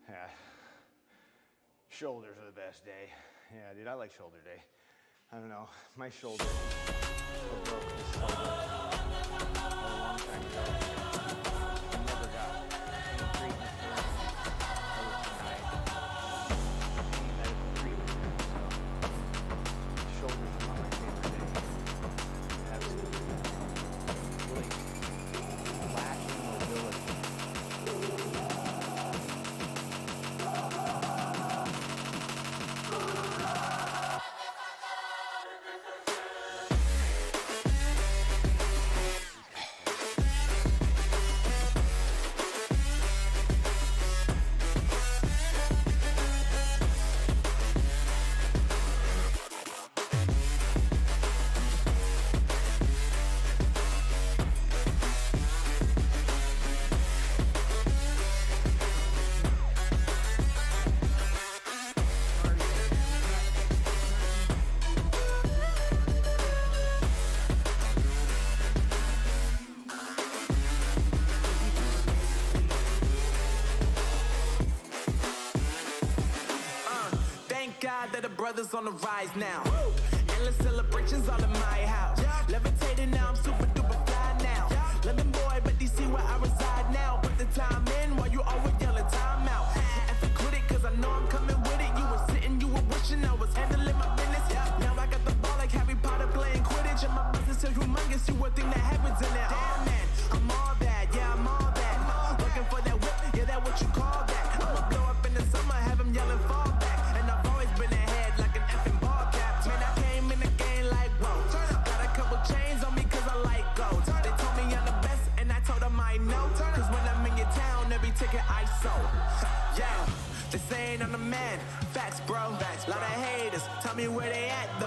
Yeah. Shoulders are the best day. Yeah, dude, I like shoulder day. I don't know, my shoulder were broken so much a long time ago. I never got any treatment for it. I was denied any medical treatment, so shoulders are not my favorite day. It has really lacking mobility. That the brothers on the rise now. Endless celebrations all in my house. Levitating now, I'm super duper fly now. London boy, but DC where I reside now. Put the time in while you always yelling time out. And for quit it, cause I know I'm coming with it. You were sitting, you were wishing I was handling my business. Now I got the ball like Harry Potter playing Quidditch. And my business is humongous, you would think that happens in there. Damn man, I'm all that, yeah, I'm all that. Looking for that whip, yeah, that what you call that. I'ma blow up in the summer, have them yelling fall back. And I've always been ahead like an effing ball cap. Man, I came in the game like, whoa. Got a couple chains on me cause I like gold. They told me I'm the best and I told them I know. Cause when I'm in your town, every ticket I sold. Yeah, they saying I'm the man. Facts, bro. Lot of haters, tell me where they at though.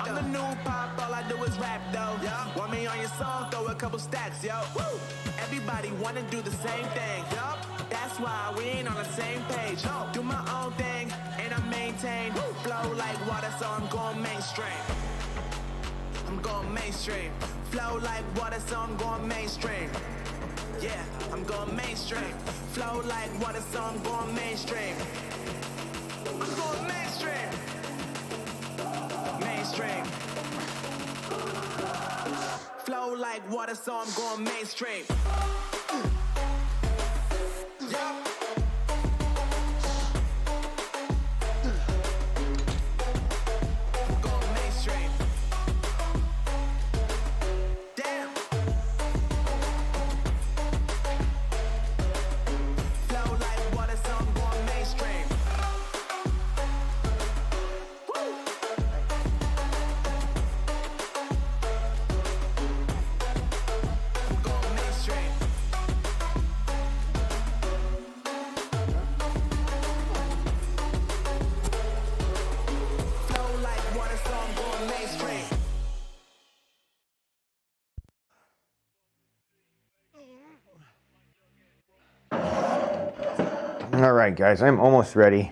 I'm the new pop, all I do is rap though. Want me on your song, throw a couple stacks, yo. Woo! Everybody wanna do the same thing. That's why we ain't on the same page. Do my own thing, and I maintain. Flow like water, so I'm going mainstream. I'm going mainstream. Flow like water, so I'm going mainstream. Yeah, I'm going mainstream. Flow like water, so I'm going mainstream. I'm going mainstream. Mainstream. Flow like water, so I'm going mainstream. Yeah. All right, guys, I'm almost ready.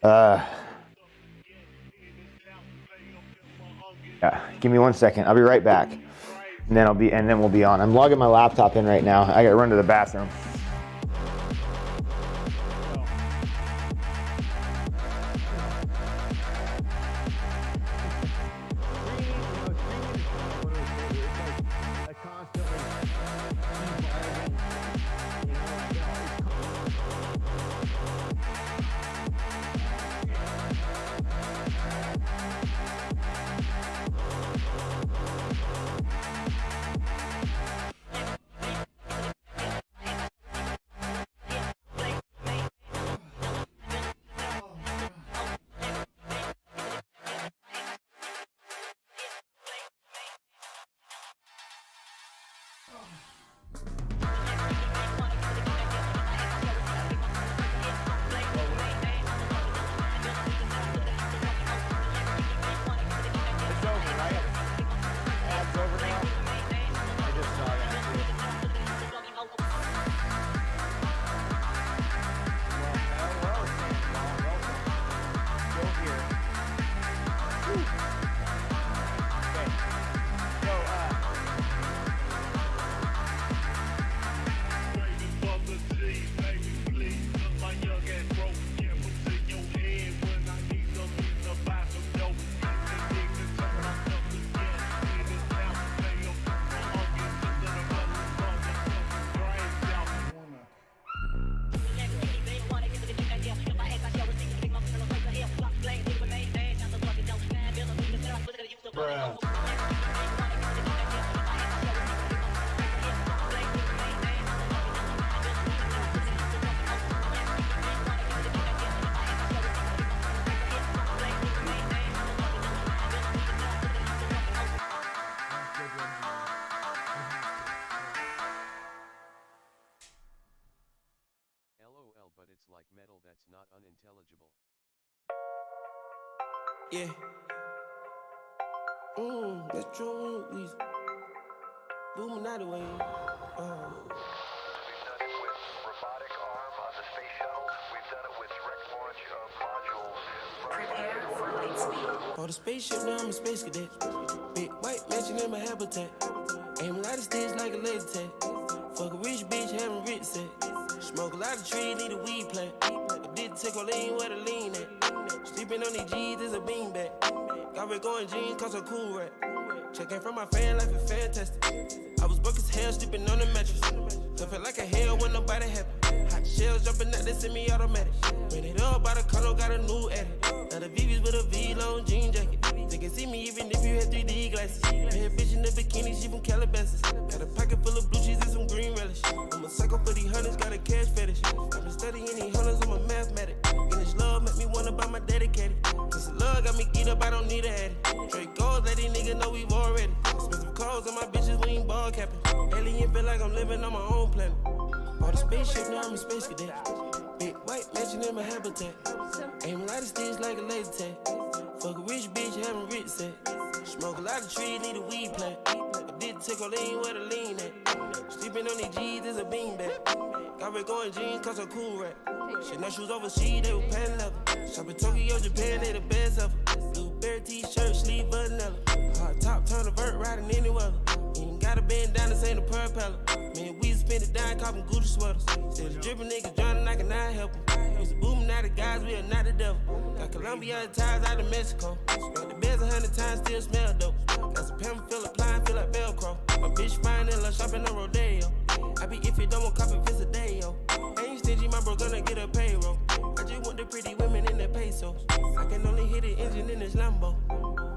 Yeah, give me 1 second. I'll be right back, and then we'll be on. I'm logging my laptop in right now. I gotta run to the bathroom. LOL, but it's like metal that's not unintelligible. Yeah. That's true. We booming out the way. We've done it with robotic arm on the space shuttle. We've done it with direct launch of modules. Prepare for light speed. On the spaceship, now I'm a space cadet. Big white mansion in my habitat. Aim a lot of sticks like a laser tag. Fuck a rich bitch, having rich set. Smoke a lot of trees, need a weed plant. I did take a lean where the lean at. Sleeping on these G's is a beanbag. Got red going jeans, cause I'm cool rat. Checking from my fan life is fantastic. I was broke as hell, sleeping on the mattress. So felt like a hell when nobody happy. Hot shells jumping out, they semi-automatic. Ran it up by the condo, got a new edit. Now the VV's with a V-long jean jacket. They can see me even if you had 3D glasses. Bad bitch in the bikini, she from Calabasas. Got a pocket full of blue cheese and some green relish. I'm a psycho for these hunters, got a cash fetish. I've been studying these hunters, I'm a mathematic. And this love make me wanna buy my dedicated. This love got me geeked up, I don't need a addy. Straight goals, let these niggas know we've already. Expensive clothes on my bitches, we ain't ball capping. Alien feel like I'm living on my own planet. Bought a spaceship, now I'm a space cadet. Big white mansion in my habitat. Aim a lot of sticks like a laser tag. Fuck a rich bitch, having rich set. Smoke a lot of trees, need a weed plant. I did take a lean where the lean at. Sleeping on these G's is a beanbag. Got red going jeans, cause I'm cool rat. Shit, no shoes overseas, they were pan leather. Shop in Tokyo, Japan, they the best ever. Blueberry t-shirt, sleeve vanilla. Hard top, turn a vert, riding any weather. Ain't gotta bend down, this ain't a propeller. Man, we spend it down, copping Gucci sweaters. Still the dripping niggas drowning, I cannot help them. Used to booming out the guys, we are not the devil. Got Colombia ties out of Mexico. Got the beds 100 times, still smell dope. Got some pimp, feel applying, feel like Velcro. My bitch fine and love shopping on Rodeo. I be if you don't want copy, visit day, yo. Ain't stingy, my bro gonna get a payroll. I just want the pretty women in the pesos. I can only hit the engine in this Lambo.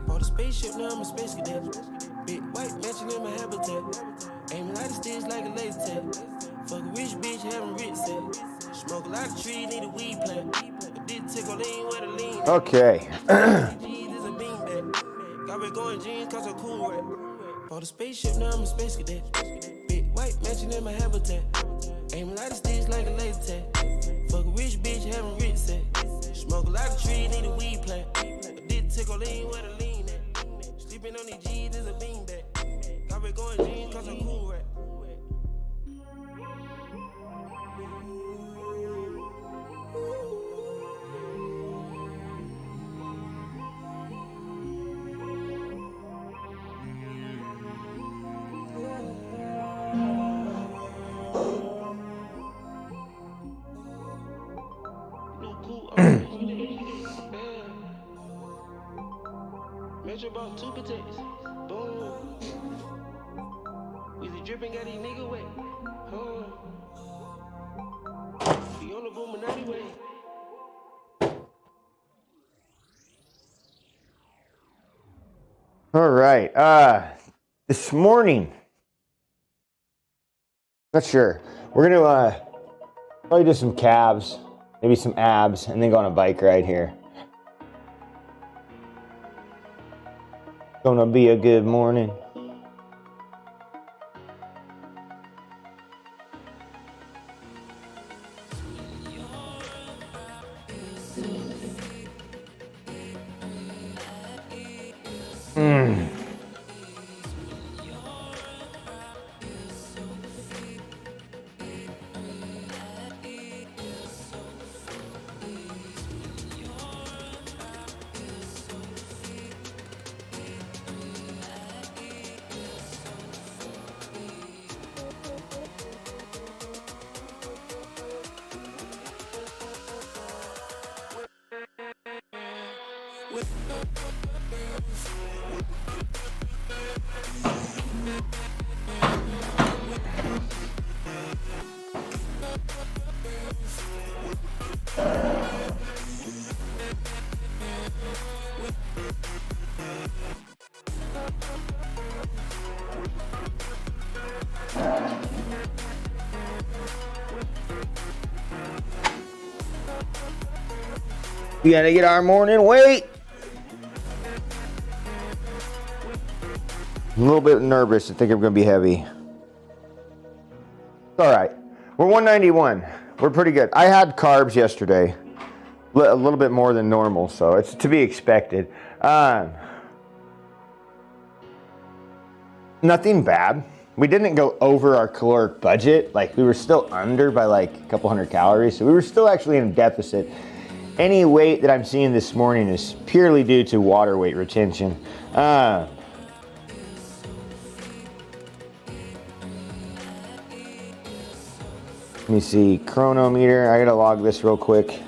Bought a spaceship, now I'm a space cadet. Big white mansion in my habitat. Aim a lot of sticks like a laser tag. Fuck a rich bitch, having rich set. Smoke a lot of trees, need a weed plant. I did take a lean where the lean at. Okay. G's is a beanbag. Got red going jeans, cause I'm cool rat. Bought a spaceship, now I'm a space cadet. Big white mansion in my habitat. Aim a lot of sticks like a laser tag. Fuck a rich bitch, having rich set. Smoke a lot of trees, need a weed plant. I did take a lean where the lean at. Sleeping on these G's is a beanbag. Got red going jeans, cause I'm cool rat. Metro bought 2 potatoes. Boom. We the dripping, got these nigga wet. Be on the Illuminati way. All right. This morning, not sure. We're gonna probably do some calves, maybe some abs, and then go on a bike ride here. Gonna be a good morning. We gotta get our morning weight. I'm a little bit nervous. I think I'm gonna be heavy. It's all right. We're 191. We're pretty good. I had carbs yesterday, a little bit more than normal, so it's to be expected. Nothing bad. We didn't go over our caloric budget. Like, we were still under by like a couple hundred calories, so we were still actually in a deficit. Any weight that I'm seeing this morning is purely due to water weight retention. Let me see, chronometer. I gotta log this real quick.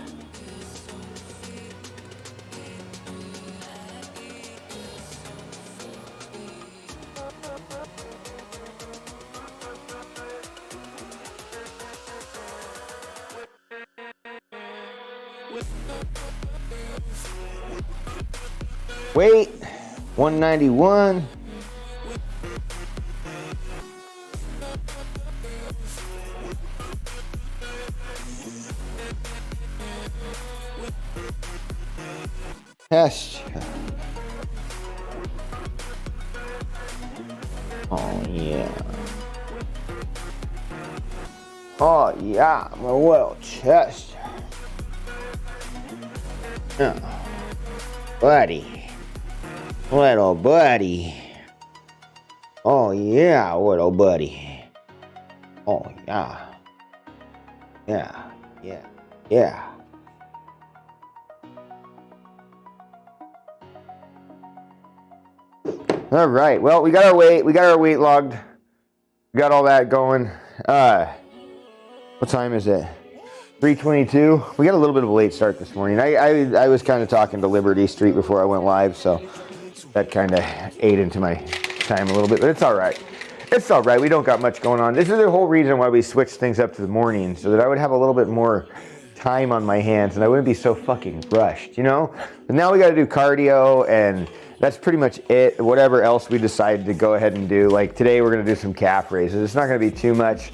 Weight, 191. Test. Oh yeah. Oh yeah, my little chest. Yeah. Buddy. Little buddy. Oh yeah, little buddy. Oh yeah. Yeah, yeah, yeah. All right, well, we got our weight logged. We got all that going. What time is it? 3:22. We got a little bit of a late start this morning. I was kind of talking to Liberty Street before I went live, so that kind of ate into my time a little bit, but it's all right. It's all right. We don't got much going on. This is the whole reason why we switched things up to the morning, so that I would have a little bit more time on my hands and I wouldn't be so fucking rushed, you know? But now we got to do cardio, and that's pretty much it. Whatever else we decide to go ahead and do. Like today we're going to do some calf raises. It's not going to be too much,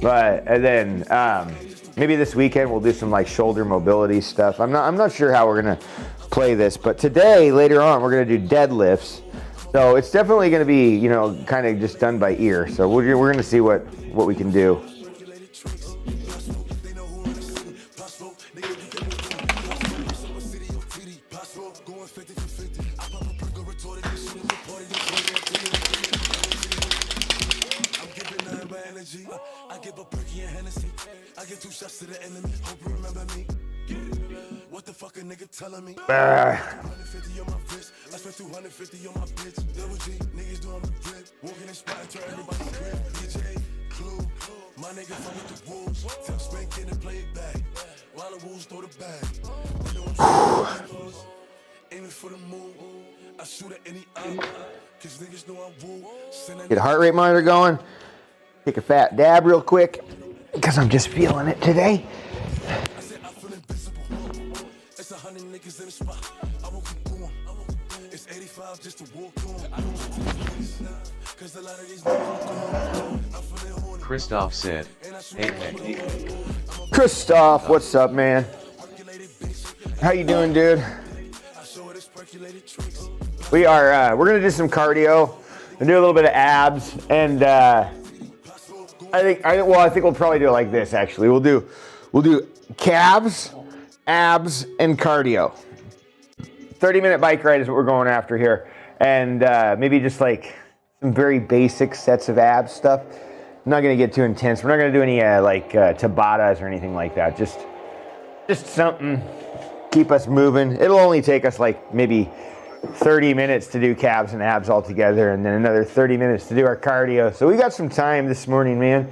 but and then maybe this weekend we'll do some like shoulder mobility stuff. I'm not sure how we're going to play this, but today, later on, we're going to do deadlifts. So it's definitely going to be, you know, kind of just done by ear. So we're going to see what we can do. I give a perky and Hennessy. I get 2 shots to the enemy. Hope you remember me. What the fuck a nigga telling me? 250 on my wrist. I spent 250 on my bitch. Double G, niggas doing my drip. Walking in spot to everybody's grip. DJ, Clue, my nigga from with the wolves. Tell Spank in and play it back. While the wolves throw the bag. Get a heart rate monitor going. Take a fat dab real quick because I'm just feeling it today. Christoph said, hey. Christoph, what's up, man? How you doing, dude? We are, we're gonna do some cardio and do a little bit of abs, and I think we'll probably do it like this. Actually, we'll do calves, abs, and cardio. 30-minute bike ride is what we're going after here, and maybe just like some very basic sets of abs stuff. I'm not gonna get too intense. We're not gonna do any Tabatas or anything like that. Just something keep us moving. It'll only take us like maybe 30 minutes to do calves and abs all together, and then another 30 minutes to do our cardio. So we got some time this morning, man.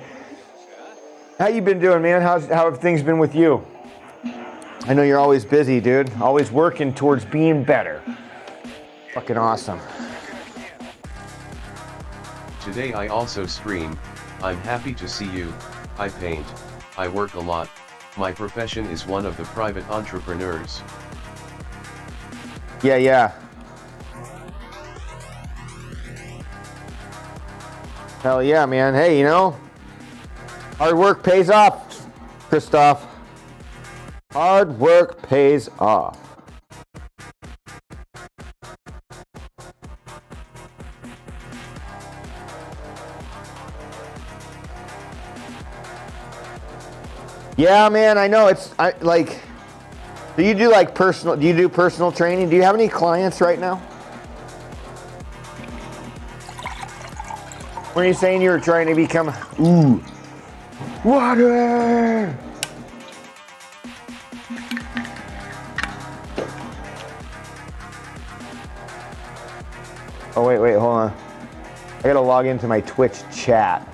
How you been doing, man? How have things been with you? I know you're always busy, dude. Always working towards being better. Fucking awesome. Today I also stream. I'm happy to see you. I paint. I work a lot. My profession is one of the private entrepreneurs. Yeah. Hell yeah, man. Hey, you know, hard work pays off, Christoph. Hard work pays off. Yeah, man, I know. Do you do personal training? Do you have any clients right now? When you're saying you were trying to become, water. Oh, wait, hold on. I gotta log into my Twitch chat.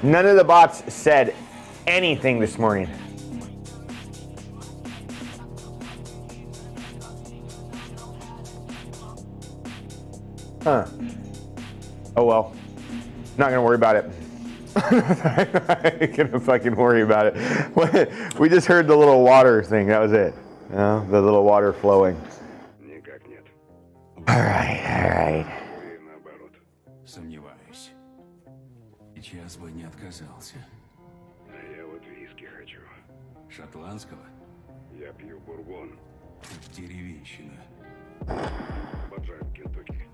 None of the bots said anything this morning. Huh. Oh well. Not gonna worry about it. I ain't gonna fucking worry about it. We just heard the little water thing. That was it. You know, the little water flowing. All right. Сомневаюсь. Сейчас бы не отказался. А я вот виски хочу. Шотландского? Я пью бурбон. Деревенщина. Обожаю Кентукки.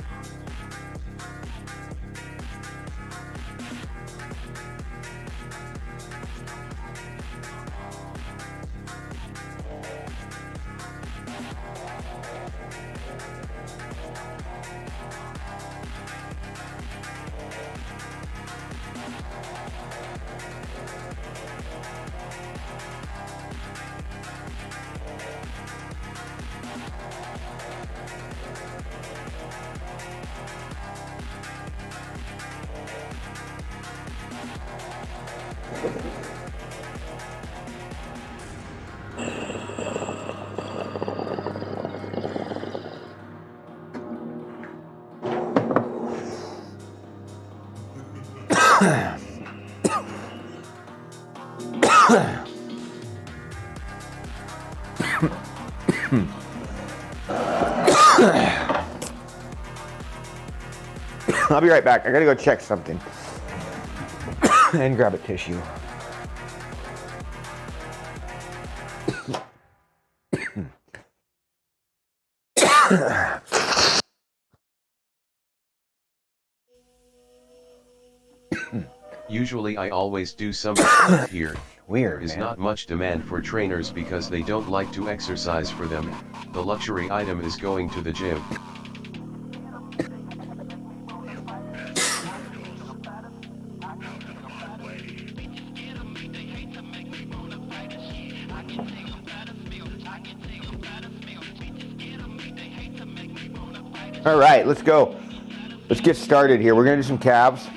I'll be right back. I gotta go check something and grab a tissue. Usually I always do something here. Weird, There is man. not much demand for trainers because they don't like to exercise for them. The luxury item is going to the gym. All right, let's go. Let's get started here. We're gonna do some calves.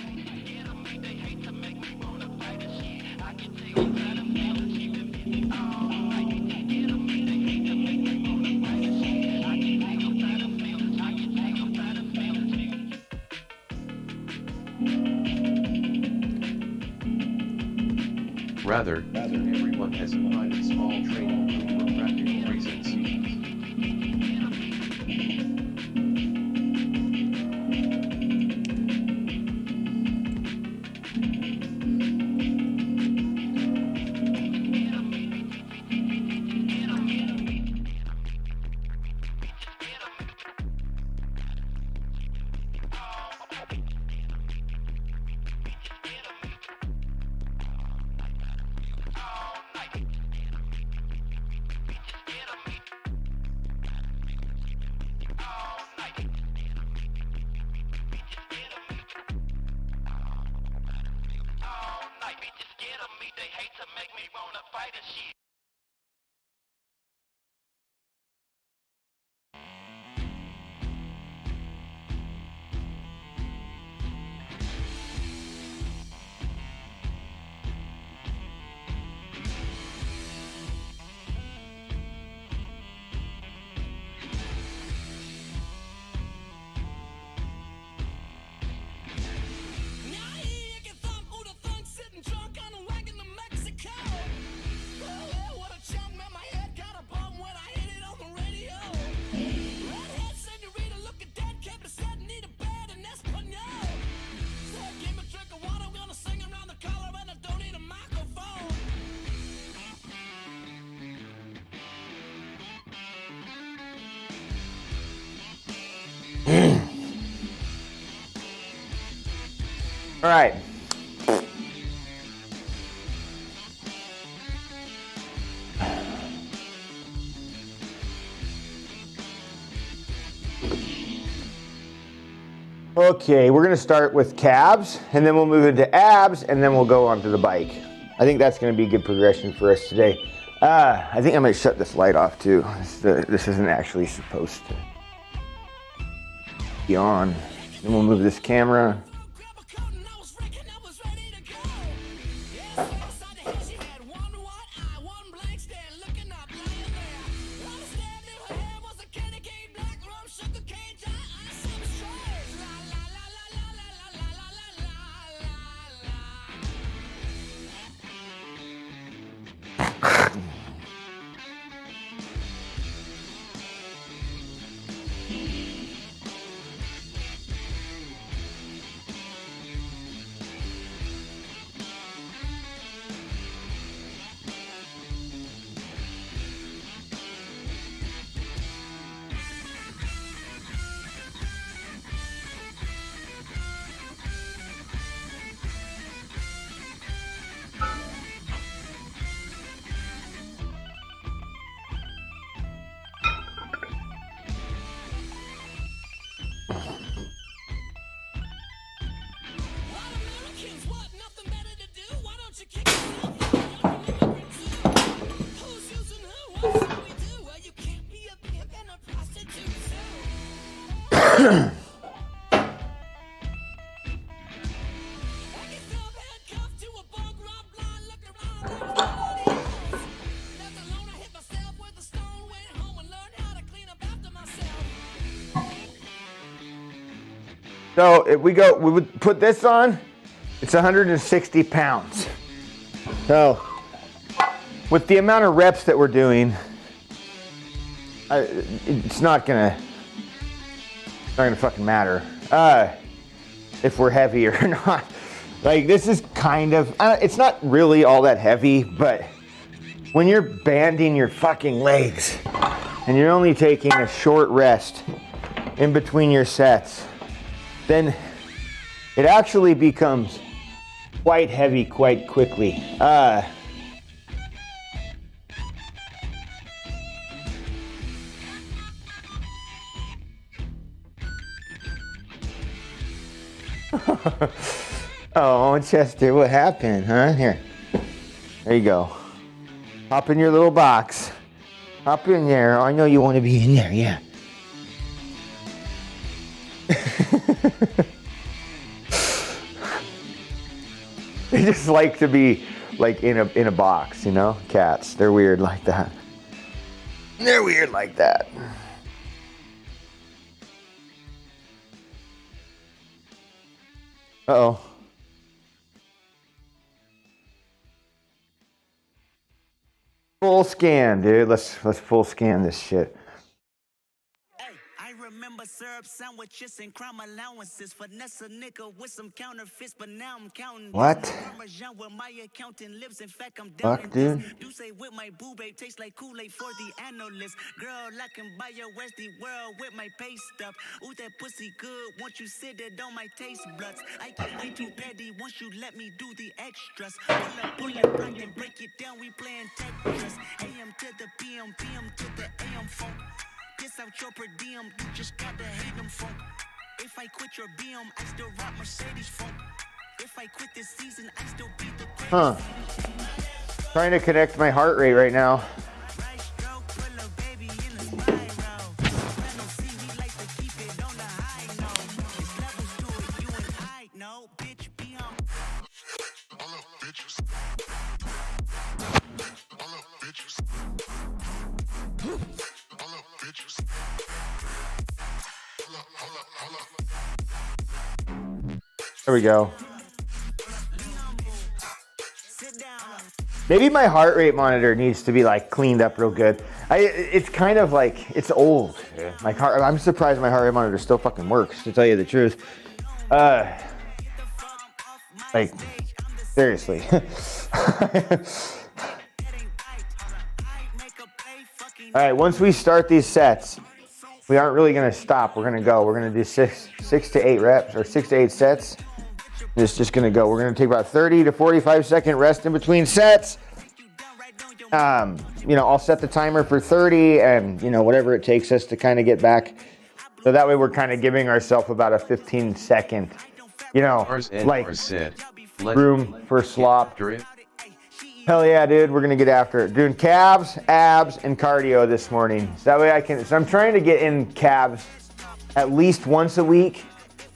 Rather, everyone has a private small training room for practical reasons. All right. Okay, we're gonna start with calves, and then we'll move into abs, and then we'll go onto the bike. I think that's gonna be a good progression for us today. I think I might shut this light off too. This isn't actually supposed to be on. Then we'll move this camera. So if we would put this on, it's 160 pounds. So with the amount of reps that we're doing, it's not gonna fucking matter if we're heavy or not. Like, this is kind of, it's not really all that heavy, but when you're banding your fucking legs and you're only taking a short rest in between your sets, then it actually becomes quite heavy quite quickly. Oh, Chester, what happened, huh? Here, there you go. Hop in your little box. Hop in there. I know you want to be in there, yeah. They just like to be like in a box, you know? Cats, they're weird like that. They're weird like that. Uh-oh. Full scan, dude. Let's full scan this shit. I remember syrup sandwiches and crime allowances. Finesse a nigga with some counterfeits, but now I'm counting. What? Parmesan where my accountant lives. In fact, I'm down Fuck, in dude. this. Do say with my boo babe tastes like Kool-Aid for the analyst. Girl, I can buy your Westy world with my pay stuff. Ooh, that pussy good. Once you sit it on my taste buds. I get way too petty once you let me do the extras. Pull up, block and break it down. We playing Tetris. AM to the PM, PM to the AM funk. This out your per diem, you just gotta hate them funk. If I quit your BM, I still rock Mercedes funk. If I quit this season, I still beat the greatest. Trying to connect my heart rate right now. Right stroke, put a baby in a spiral. Let 'em see we like to keep it on the high note. There's levels to it, you and I know. Bitch, be on. All up, bitches. All up, bitches. All up, bitches. Hold up. There we go. Sit down. Maybe my heart rate monitor needs to be like cleaned up real good. It's kind of like, it's old. I'm surprised my heart rate monitor still fucking works, to tell you the truth. Like, seriously. All right, once we start these sets, we aren't really gonna stop. We're gonna go. We're gonna do six to 8 reps, or 6 to 8 sets. It's just gonna go. We're gonna take about 30 to 45-second rest in between sets. You know, I'll set the timer for 30 and, you know, whatever it takes us to kind of get back. So that way we're kind of giving ourselves about a 15-second, you know, like room for slop. Hell yeah, dude, we're gonna get after it. Doing calves, abs, and cardio this morning. So that way I can, so I'm trying to get in calves at least once a week.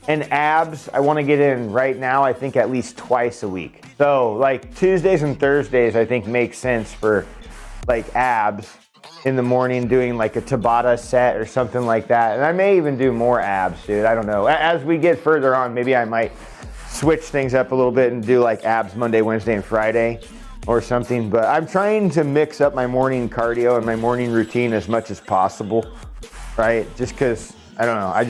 And abs, I wanna get in right now, I think at least twice a week. So like Tuesdays and Thursdays, I think makes sense for like abs in the morning, doing like a Tabata set or something like that. And I may even do more abs, dude, I don't know. As we get further on, maybe I might switch things up a little bit and do like abs Monday, Wednesday, and Friday or something. But I'm trying to mix up my morning cardio and my morning routine as much as possible, right? Just cause, I don't know, I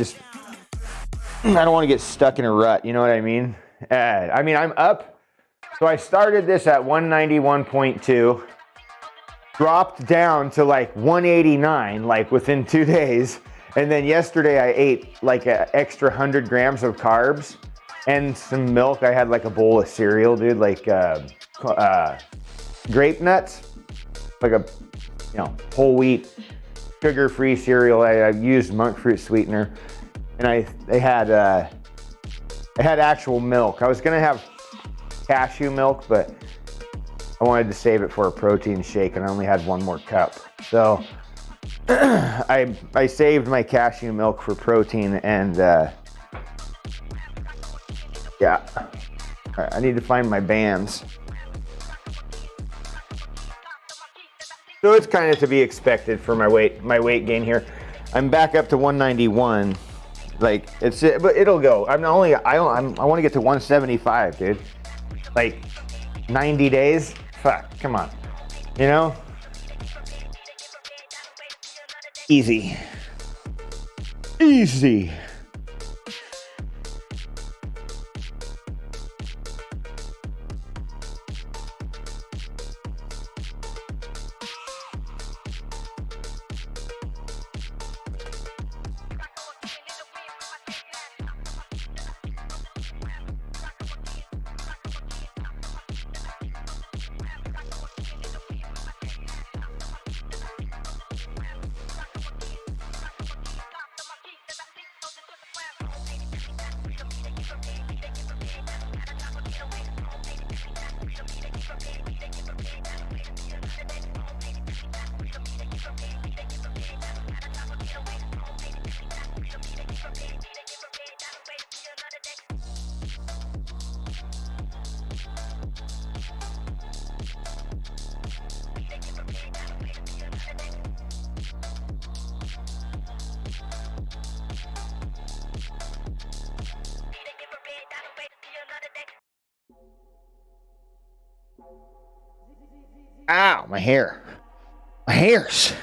don't want to get stuck in a rut, you know what I mean? I mean, I'm up. So I started this at 191.2, dropped down to like 189, like within 2 days. And then yesterday I ate like an extra 100 grams of carbs and some milk. I had like a bowl of cereal, dude, like grape nuts, like a, you know, whole wheat, sugar-free cereal. I used monk fruit sweetener. And they had actual milk. I was gonna have cashew milk, but I wanted to save it for a protein shake, and I only had 1 more cup. So I saved my cashew milk for protein, and yeah. All right, I need to find my bands. So it's kind of to be expected for my weight gain here. I'm back up to 191. Like it's it, but it'll go. I want to get to 175, dude. Like 90 days. Fuck, come on. You know? Easy. Easy. Ow, my hair. My hairs.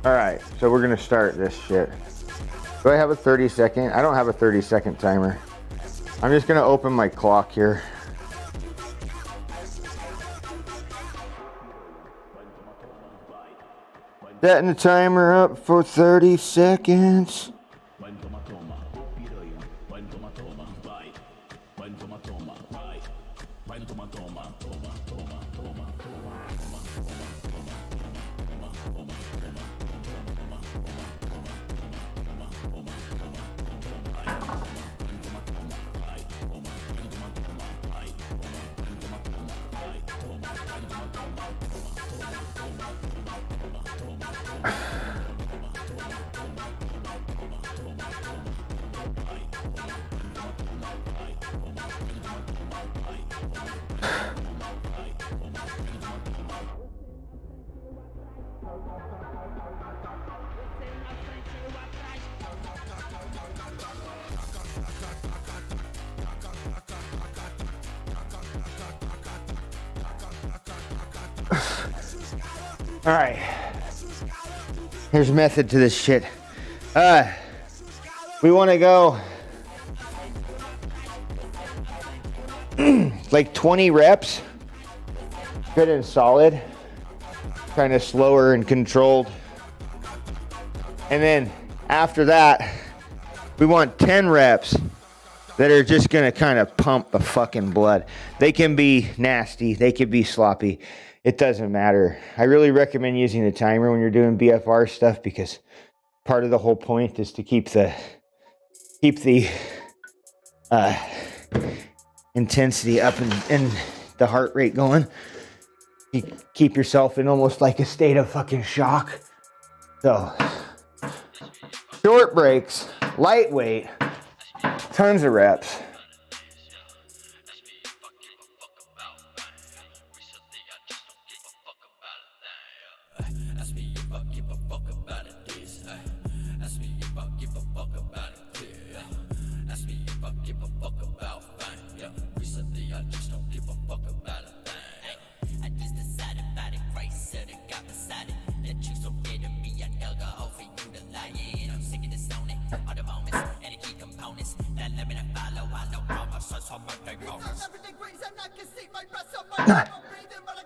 All right, so we're gonna start this shit. Do I have a 30-second? I don't have a 30-second timer. I'm just gonna open my clock here. Setting the timer up for 30 seconds. All right, here's method to this shit. We want to go like 20 reps, good and solid, kind of slower and controlled. And then after that, we want 10 reps that are just gonna kind of pump the fucking blood. They can be nasty, they could be sloppy. It doesn't matter. I really recommend using the timer when you're doing BFR stuff because part of the whole point is to keep the intensity up and the heart rate going. You keep yourself in almost like a state of fucking shock. So, short breaks, lightweight, tons of reps.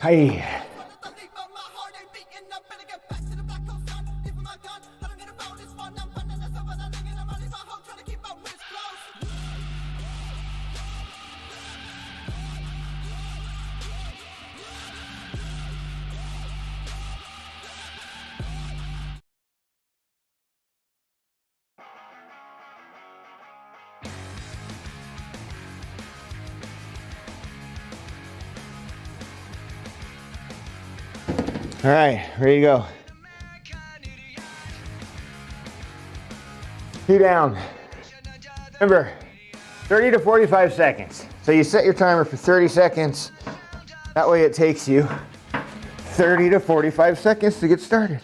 Hey. All right, ready to go. 2 down. Remember, 30 to 45 seconds. So you set your timer for 30 seconds. That way it takes you 30 to 45 seconds to get started.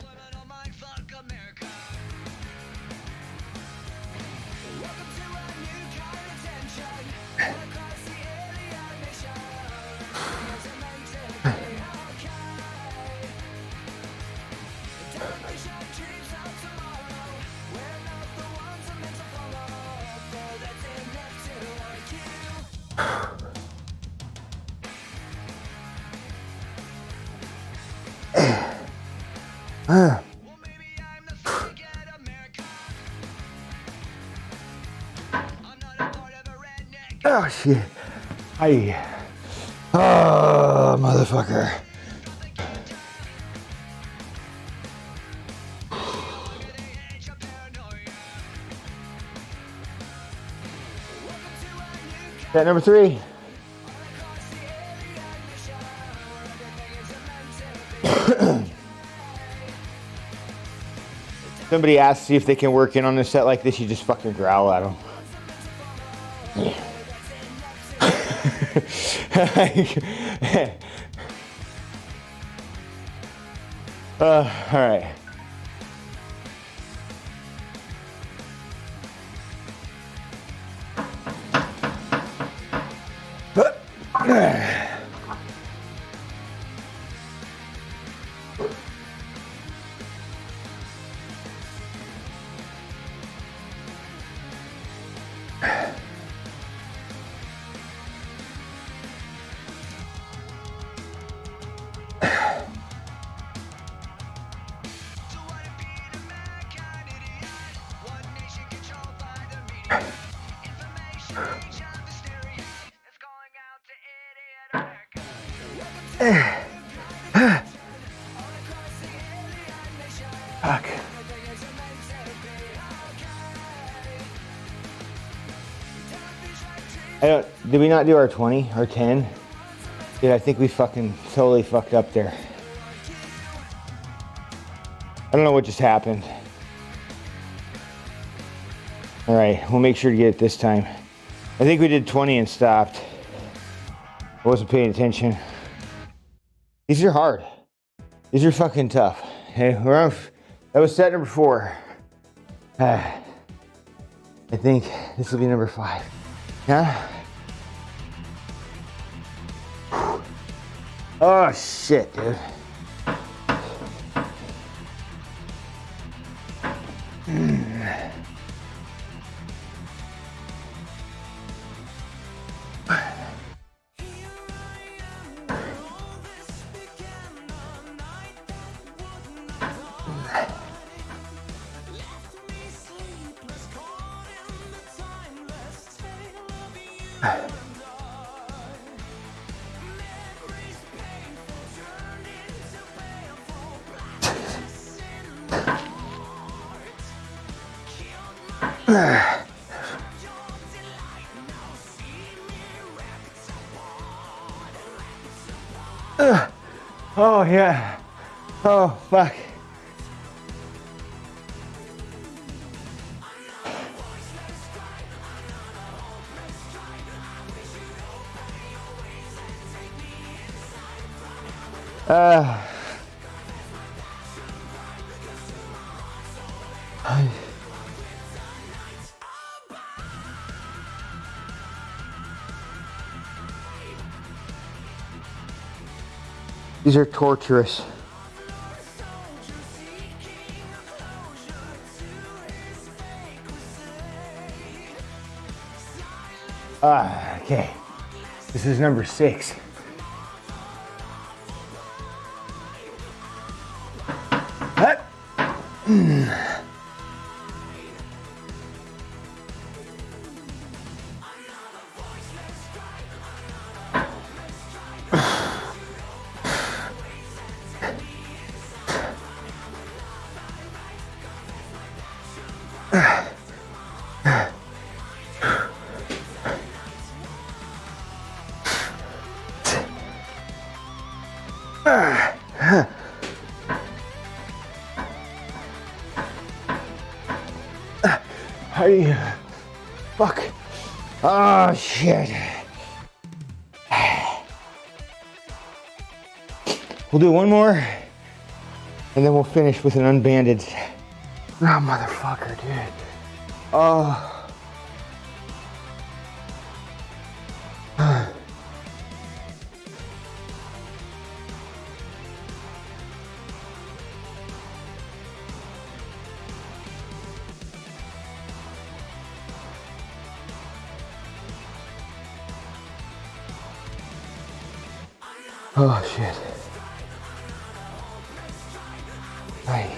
Oh shit. Hi. Oh, motherfucker. Set number 3. Somebody asks you if they can work in on a set like this, you just fucking growl at them. All right. Fuck. Did we not do our 20 or 10? Dude, I think we fucking totally fucked up there. I don't know what just happened. All right, we'll make sure to get it this time. I think we did 20 and stopped. I wasn't paying attention. These are hard. These are fucking tough. Hey, we're on. That was set number 4. I think this will be number 5. Yeah. Oh shit, dude. Oh yeah. Oh fuck. These are torturous. Okay. This is number 6. Fuck. Oh shit. We'll do one more and then we'll finish with an unbanded. Oh motherfucker, dude. Oh. Oh shit. Ay,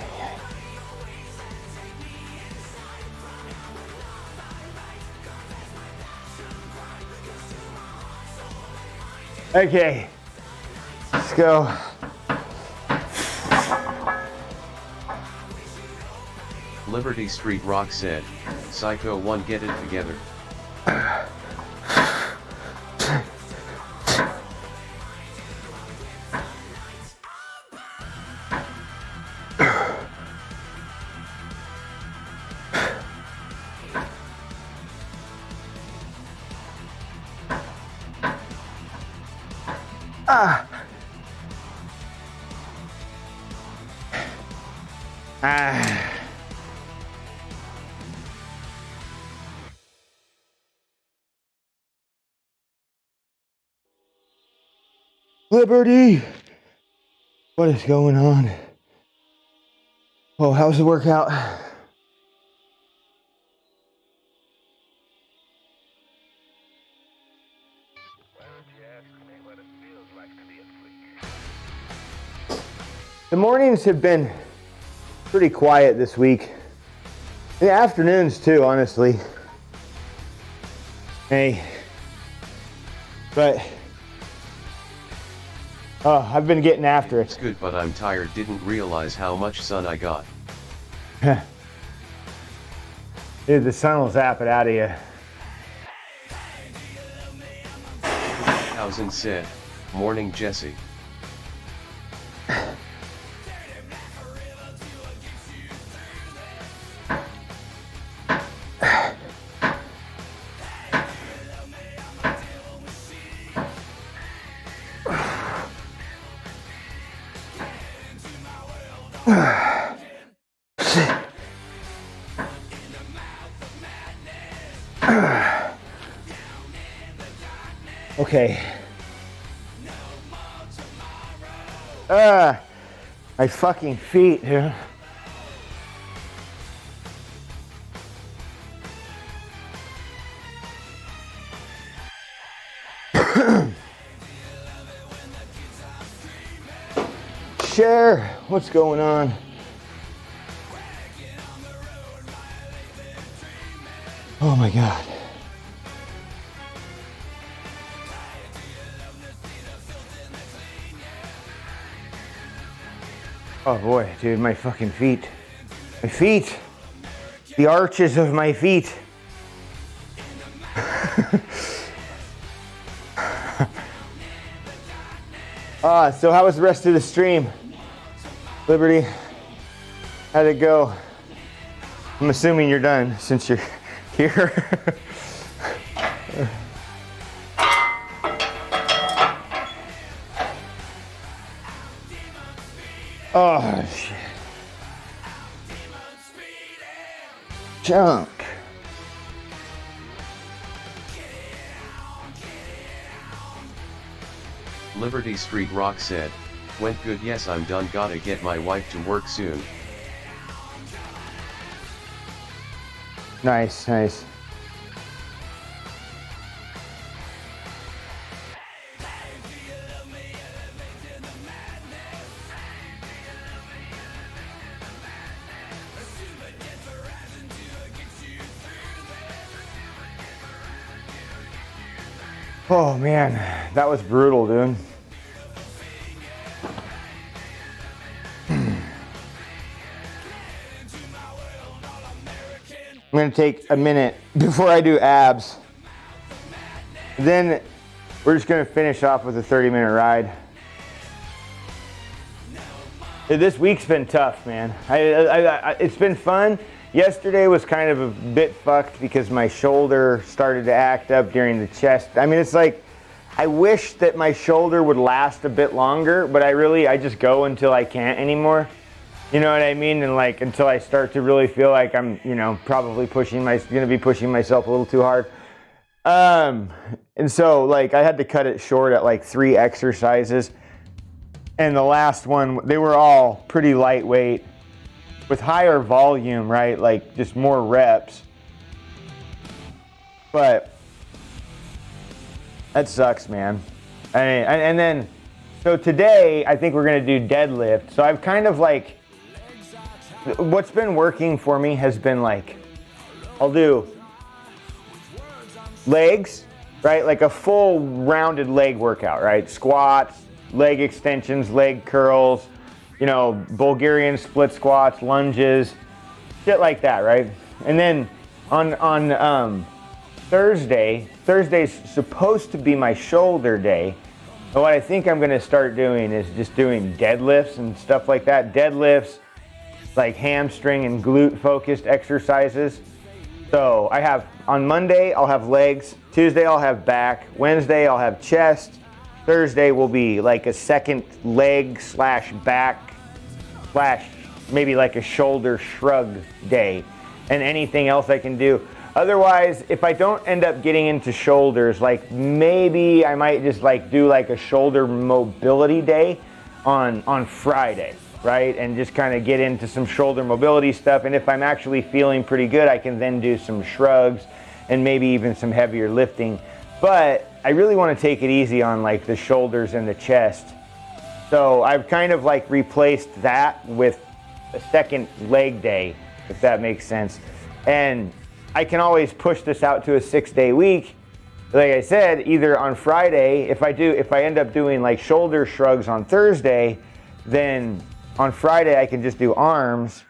ay. Okay, let's go. Liberty Street Rock said, Phsyco 1 get it together. Ah. Ah. Liberty! What is going on? Oh, how's the workout? The mornings have been pretty quiet this week. The afternoons too, honestly. Hey. But I've been getting after It's it. good, but I'm tired. Didn't realize how much sun I got. Dude, the sun will zap it out of you. Thousand said, morning Jesse. Okay. My fucking feet, dude. Share, what's going on? Oh my God. Oh boy, dude, my fucking feet. My feet. The arches of my feet. So how was the rest of the stream? Liberty, how'd it go? I'm assuming you're done since you're here. Oh, shit. Junk. Liberty Street Rock said, went good. Yes, I'm done. Gotta get my wife to work soon. Nice, nice. Oh man, that was brutal, dude. I'm gonna take a minute before I do abs. Then we're just gonna finish off with a 30-minute ride. This week's been tough, man. It's been fun. Yesterday was kind of a bit fucked because my shoulder started to act up during the chest. I mean, it's like, I wish that my shoulder would last a bit longer, but I just go until I can't anymore. You know what I mean? And like, until I start to really feel like I'm, probably gonna be pushing myself a little too hard. And so like, I had to cut it short at like 3 exercises. And the last one, they were all pretty lightweight with higher volume, right? Like just more reps. But that sucks, man. And then, so today, I think we're gonna do deadlift. So I've kind of like, what's been working for me has been like, I'll do legs, right? Like a full rounded leg workout, right? Squats, leg extensions, leg curls, Bulgarian split squats, lunges, shit like that, right? And then on Thursday's supposed to be my shoulder day. But what I think I'm gonna start doing is just doing deadlifts and stuff like that. Deadlifts, like hamstring and glute focused exercises. So on Monday, I'll have legs. Tuesday, I'll have back. Wednesday, I'll have chest. Thursday will be like a second leg slash back slash maybe like a shoulder shrug day, and anything else I can do. Otherwise, if I don't end up getting into shoulders, like maybe I might just like do like a shoulder mobility day on Friday, right? And just kind of get into some shoulder mobility stuff. And if I'm actually feeling pretty good, I can then do some shrugs and maybe even some heavier lifting. But I really want to take it easy on like the shoulders and the chest. So I've kind of like replaced that with a second leg day, if that makes sense. And I can always push this out to a 6-day week. Like I said, either on Friday, if I end up doing like shoulder shrugs on Thursday, then on Friday I can just do arms.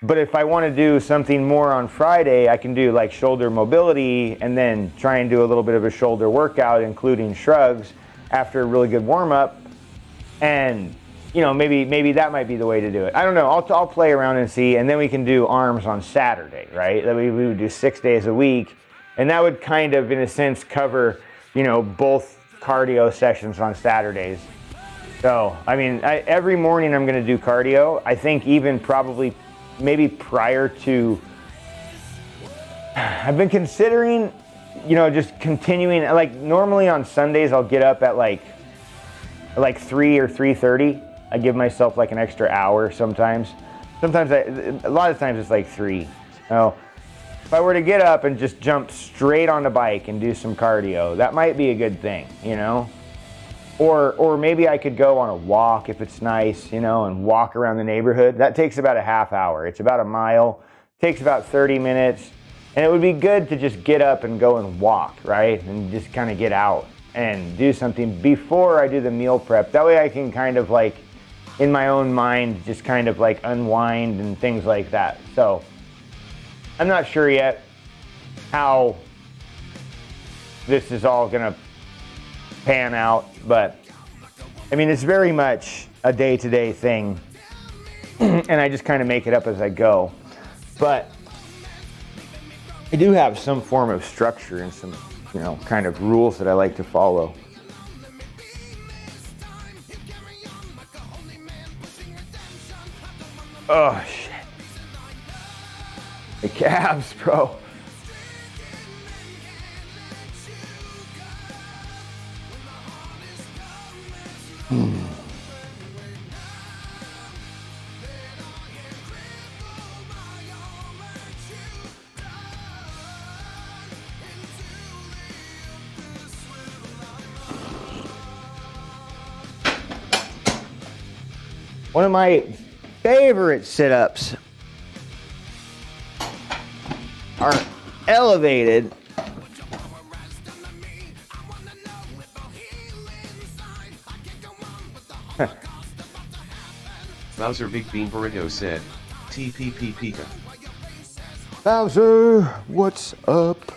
But if I want to do something more on Friday, I can do like shoulder mobility and then try and do a little bit of a shoulder workout, including shrugs after a really good warm up. And you know, maybe that might be the way to do it. I don't know. I'll play around and see, and then we can do arms on Saturday, right? That we would do 6 days a week, and that would kind of, in a sense, cover, you know, both cardio sessions on Saturdays. So, I mean, every morning I'm going to do cardio. I think even probably maybe prior to, I've been considering, you know, just continuing. Like normally on Sundays I'll get up at like 3 or 3:30. I give myself like an extra hour sometimes. A lot of times it's like 3. Now, if I were to get up and just jump straight on the bike and do some cardio, that might be a good thing, you know? Or maybe I could go on a walk if it's nice, you know, and walk around the neighborhood. That takes about a half hour. It's about a mile, takes about 30 minutes. And it would be good to just get up and go and walk, right? And just kind of get out and do something before I do the meal prep. That way I can kind of like, in my own mind, just kind of like unwind and things like that. So I'm not sure yet how this is all gonna pan out, but I mean, it's very much a day-to-day thing and I just kind of make it up as I go. But I do have some form of structure and some, you know, kind of rules that I like to follow. Oh, shit. The calves, bro. One of my favorite sit-ups are elevated. Bowser Big Bean Burrito said, TPP Pika. Bowser, what's up?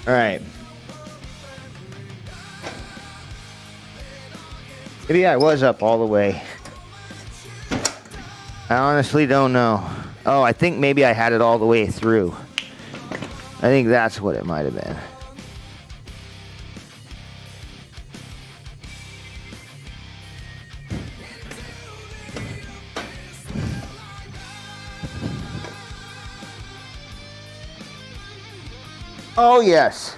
All right. Maybe I was up all the way. I honestly don't know. Oh, I think maybe I had it all the way through. I think that's what it might have been. Oh, yes.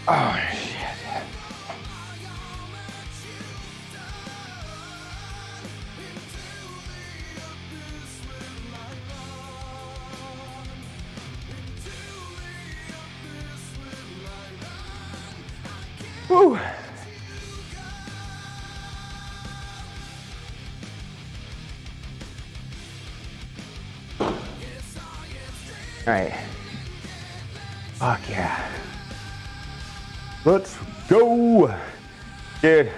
Oh, shit. Woo. All right. Fuck yeah. Let's go. Dude,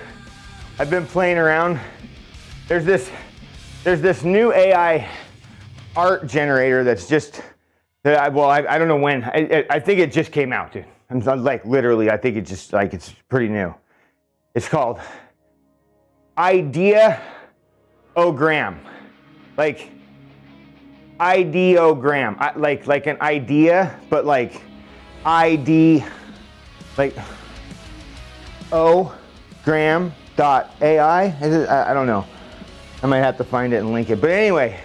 I've been playing around. There's this new AI art generator that's just, I don't know when. I think it just came out, dude. I'm like, literally, I think it just, like, it's pretty new. It's called Ideogram. Like, Ideogram. Like an idea, but like ID, like ogram.ai. I don't know. I might have to find it and link it. But anyway,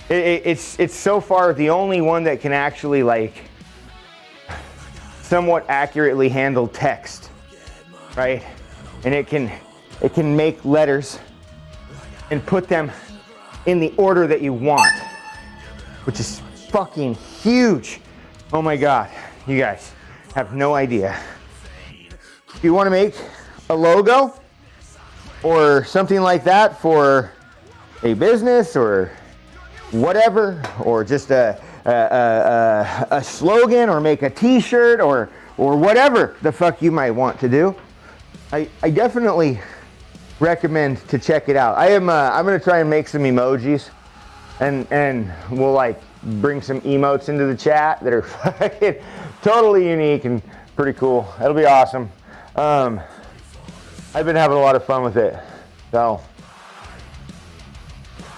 it's so far the only one that can actually, like, somewhat accurately handle text, right? And it can make letters and put them in the order that you want, which is fucking huge. Oh my God, you guys have no idea. If you want to make a logo or something like that for a business or whatever, or just a slogan, or make a t-shirt, or whatever the fuck you might want to do, I definitely recommend to check it out. I'm gonna try and make some emojis, and we'll like bring some emotes into the chat that are fucking totally unique and pretty cool. It'll be awesome. I've been having a lot of fun with it, so,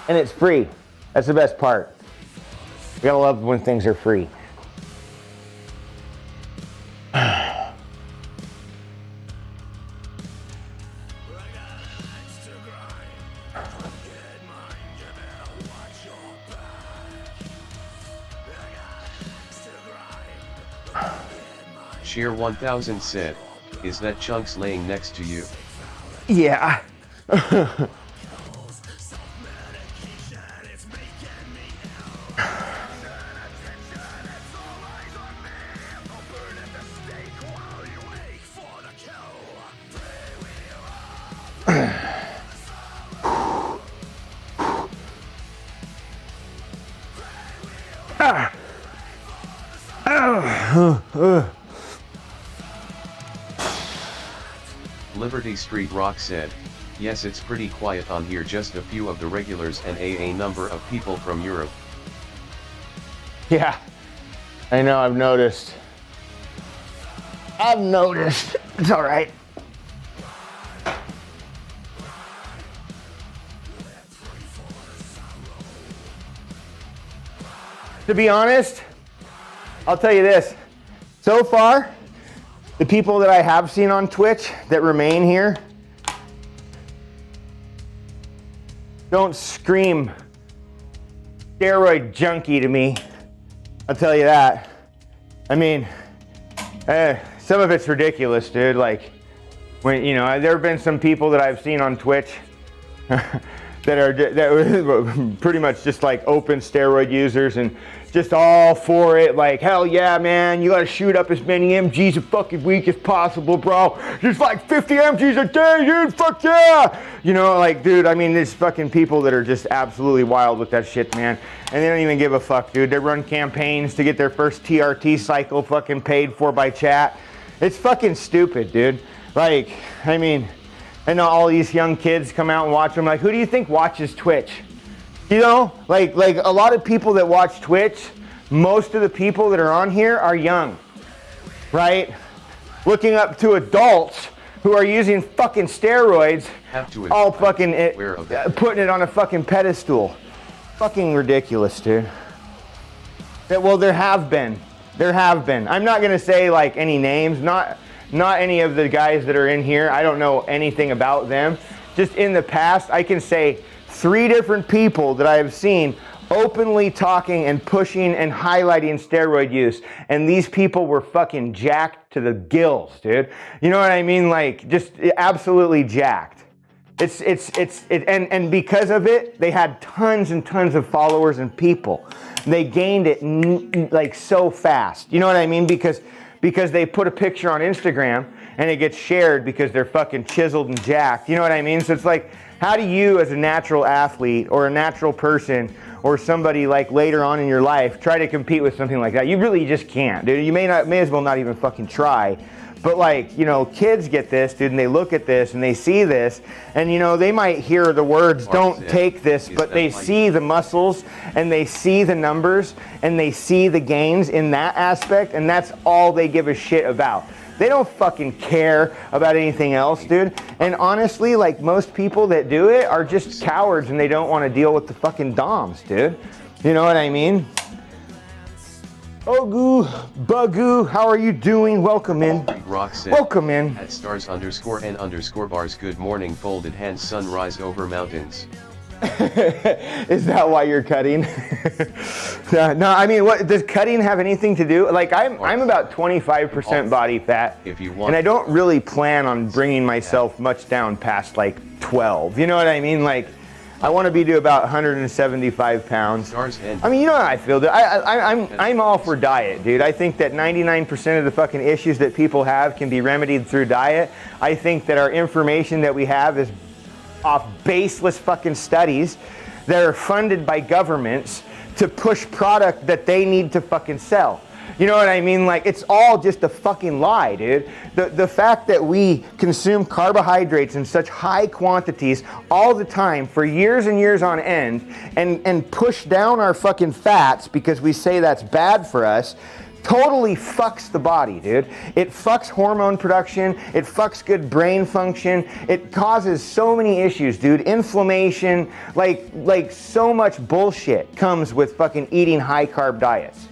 and it's free. That's the best part. You gotta love when things are free. Sheer 1000 said, is that Chunks laying next to you? Yeah. Liberty Street Rock said, yes, it's pretty quiet on here, just a few of the regulars and a number of people from Europe. Yeah, I know, I've noticed. It's all right. To be honest, I'll tell you this. So far, the people that I have seen on Twitch that remain here don't scream steroid junkie to me. I'll tell you that. I mean, some of it's ridiculous, dude. Like, when, you know, there have been some people that I've seen on Twitch that are pretty much just like open steroid users and just all for it. Like, hell yeah, man, you gotta shoot up as many MGs a fucking week as possible, bro. Just like 50 MGs a day, dude, fuck yeah. You know, like, dude, I mean, there's fucking people that are just absolutely wild with that shit, man. And they don't even give a fuck, dude. They run campaigns to get their first TRT cycle fucking paid for by chat. It's fucking stupid, dude. Like, I mean, I know all these young kids come out and watch them. Like, who do you think watches Twitch? You know, like a lot of people that watch Twitch, most of the people that are on here are young, right? Looking up to adults who are using fucking steroids, all fucking putting it on a fucking pedestal. Fucking ridiculous, dude. Well, there have been. I'm not gonna say like any names, not any of the guys that are in here. I don't know anything about them. just in the past, I can say 3 different people that I have seen openly talking and pushing and highlighting steroid use, and these people were fucking jacked to the gills, dude. You know what I mean? Like, just absolutely jacked. And because of it, they had tons and tons of followers and people. They gained it like so fast. You know what I mean? Because they put a picture on Instagram and it gets shared because they're fucking chiseled and jacked. You know what I mean? So it's like, how do you as a natural athlete or a natural person or somebody like later on in your life try to compete with something like that? You really just can't, dude. You may as well not even fucking try. But like, you know, kids get this, dude, and they look at this and they see this, and you know, they might hear the words, don't take this, but they see the muscles and they see the numbers and they see the gains in that aspect, and that's all they give a shit about. They don't fucking care about anything else, dude. And honestly, like most people that do it are just cowards and they don't want to deal with the fucking DOMs, dude. You know what I mean? Ogu, Bagu, how are you doing? Welcome in. Roxanne, welcome in. At stars_n_bars, good morning, folded hands, sunrise over mountains. Is that why you're cutting? No, I mean, what does cutting have anything to do? Like, I'm about 25% body fat, if you want, and I don't really plan on bringing myself much down past like 12. You know what I mean? Like, I want to be to about 175 pounds. I mean, you know how I feel. I'm all for diet, dude. I think that 99% of the fucking issues that people have can be remedied through diet. I think that our information that we have is off baseless fucking studies that are funded by governments to push product that they need to fucking sell. You know what I mean? Like, it's all just a fucking lie, dude. The fact that we consume carbohydrates in such high quantities all the time for years and years on end and push down our fucking fats because we say that's bad for us totally fucks the body, dude. It fucks hormone production. It fucks good brain function. It causes so many issues, dude. Inflammation, like so much bullshit comes with fucking eating high carb diets.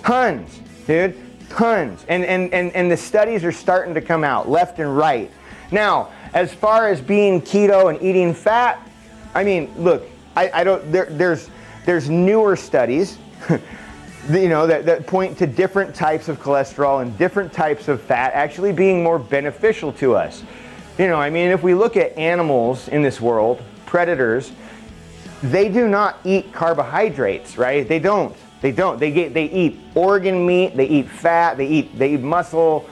Tons, dude, tons. And the studies are starting to come out left and right. Now, as far as being keto and eating fat, I mean, look, I don't, there's newer studies you know, that point to different types of cholesterol and different types of fat actually being more beneficial to us. You know, I mean, if we look at animals in this world, predators, they do not eat carbohydrates, right? They don't. They eat organ meat, they eat fat, they eat muscle.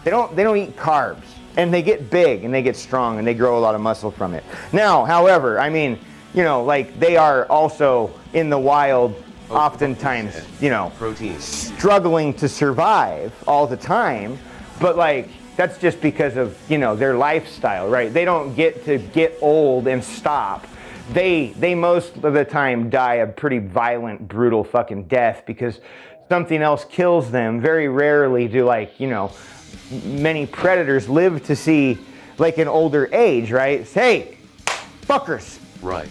They don't eat carbs. And they get big and they get strong and they grow a lot of muscle from it. Now, however, I mean, you know, like they are also in the wild oftentimes, you know, struggling to survive all the time, but like that's just because of, you know, their lifestyle, right? They don't get to get old and stop. They most of the time die a pretty violent, brutal fucking death because something else kills them. Very rarely do, like, you know, many predators live to see like an older age, right? Hey, fuckers. Right.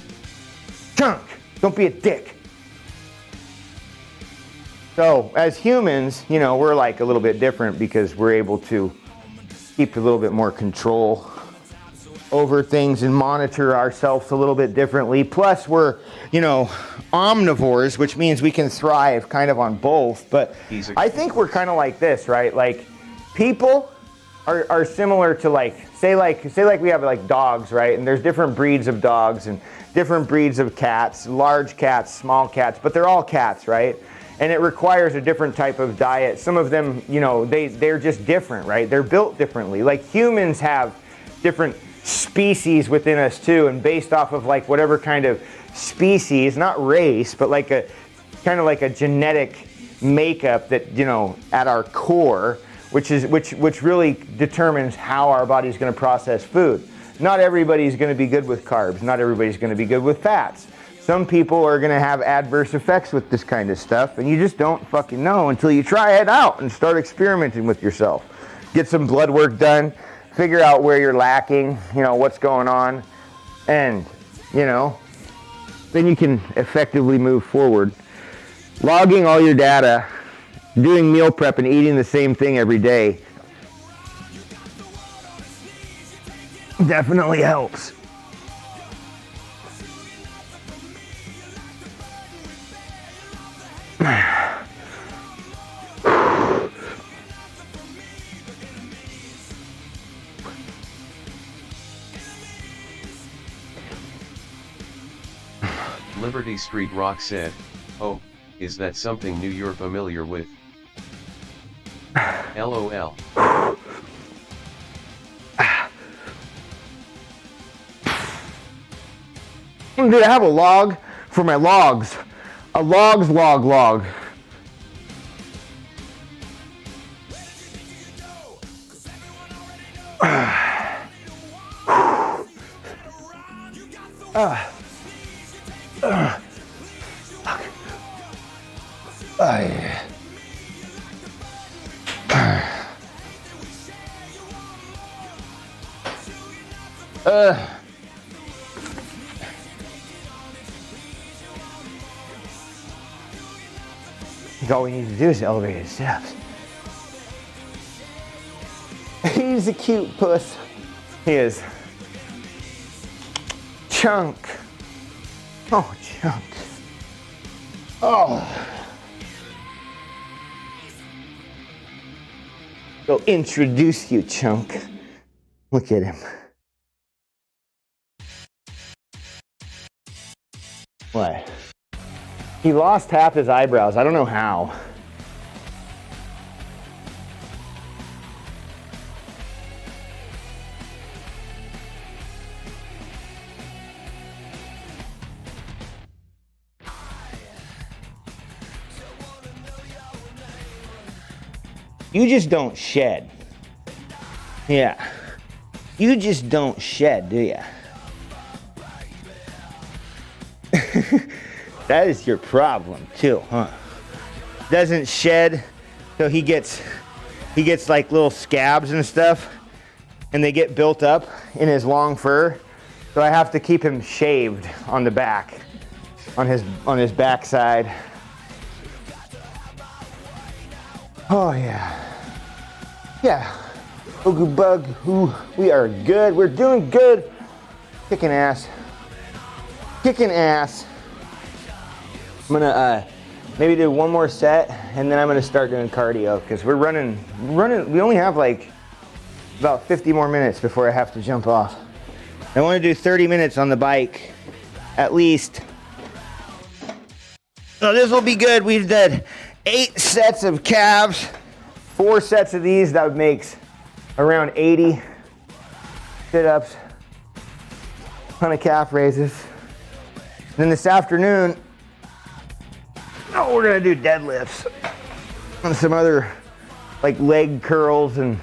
Chunk, don't be a dick. So as humans, you know, we're like a little bit different because we're able to keep a little bit more control over things and monitor ourselves a little bit differently. Plus we're, you know, omnivores, which means we can thrive kind of on both. But I think we're kind of like this, right? Like people are similar to like, say like we have like dogs, right? And there's different breeds of dogs and different breeds of cats, large cats, small cats, but they're all cats, right? And it requires a different type of diet. Some of them, you know, they're just different, right? They're built differently. Like humans have different species within us too, and based off of like whatever kind of species, not race, but like a kind of like a genetic makeup that, you know, at our core, which really determines how our body's going to process food. Not everybody's going to be good with carbs. Not everybody's going to be good with fats. Some people are going to have adverse effects with this kind of stuff, and you just don't fucking know until you try it out and start experimenting with yourself. Get some blood work done, figure out where you're lacking, you know, what's going on, and, you know, then you can effectively move forward. Logging all your data, doing meal prep and eating the same thing every day definitely helps. Liberty Street Rock said, "Oh, is that something new you're familiar with?" LOL. Dude, I have a log for my logs. A logs log. I think all we need to do is elevated steps. He's a cute puss. He is. Chunk. Oh, Chunk. Oh. Go introduce you, Chunk. Look at him. What? He lost half his eyebrows. I don't know how. You just don't shed. Yeah. You just don't shed, do you? That is your problem too, huh? Doesn't shed, so he gets like little scabs and stuff, and they get built up in his long fur. So I have to keep him shaved on the back, on his backside. Oh yeah. Yeah. Oogie bug, ooh, we are good. We're doing good. Kicking ass. Kicking ass. I'm gonna maybe do one more set, and then I'm gonna start doing cardio because we're running. We only have like about 50 more minutes before I have to jump off. I want to do 30 minutes on the bike, at least. So this will be good. We've done 8 sets of calves, 4 sets of these. That makes around 80 sit-ups, ton of calf raises. Then this afternoon, we're gonna do deadlifts and some other like leg curls and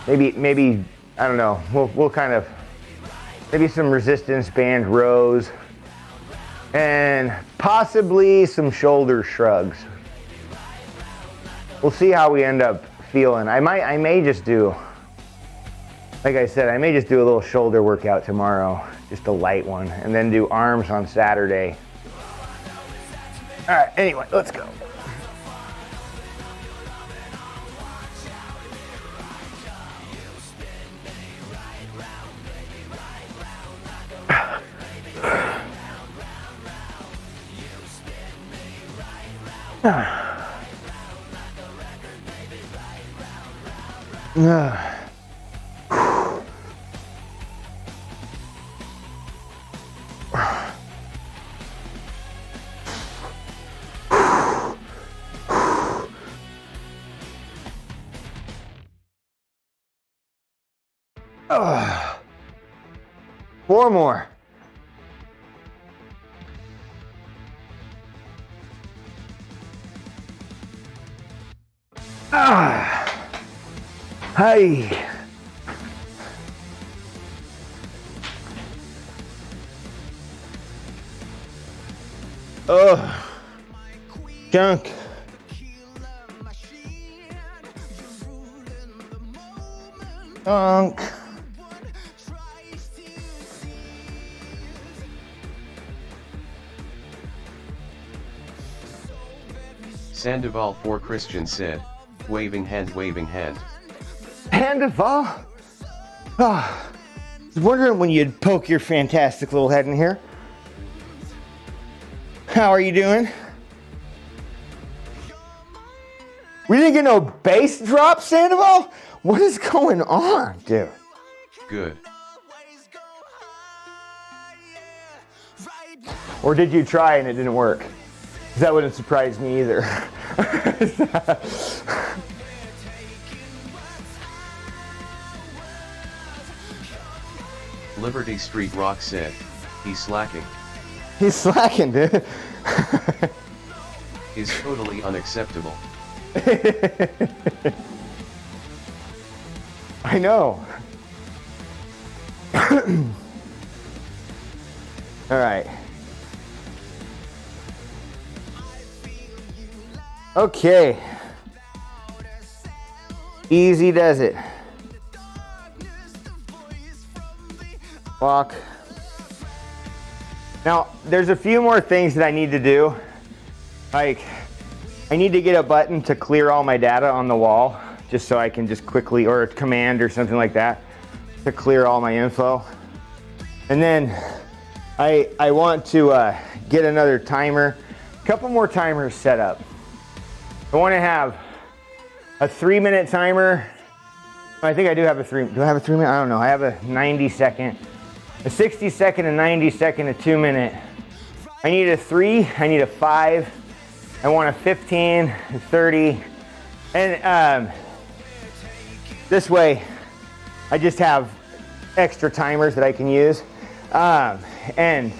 maybe I don't know. We'll kind of maybe some resistance band rows and possibly some shoulder shrugs. We'll see how we end up feeling. I may just do, like I said, I may just do a little shoulder workout tomorrow, just a light one, and then do arms on Saturday. All right, anyway, let's go. Four more. Hi. Oh, junk. Junk. Sandoval for Christian said, waving hand, waving hand. Sandoval? Oh, I was wondering when you'd poke your fantastic little head in here. How are you doing? We didn't get no bass drop, Sandoval? What is going on, dude? Good. Or did you try and it didn't work? 'Cause that wouldn't surprise me either. Liberty Street Rock said, he's slacking. He's slacking, dude. Is totally unacceptable. I know. All right. Okay. Easy does it. Walk. Now, there's a few more things that I need to do. Like, I need to get a button to clear all my data on the wall, just so I can just quickly, or a command or something like that, to clear all my info. And then I want to get another timer, a couple more timers set up. I want to have a 3-minute timer. I think I do have a 3, do I have a 3-minute? I don't know. I have a 90-second, a 60-second, a 90-second, a 2-minute. I need a 3, I need a 5, I want a 15, a 30, and this way I just have extra timers that I can use. And I'm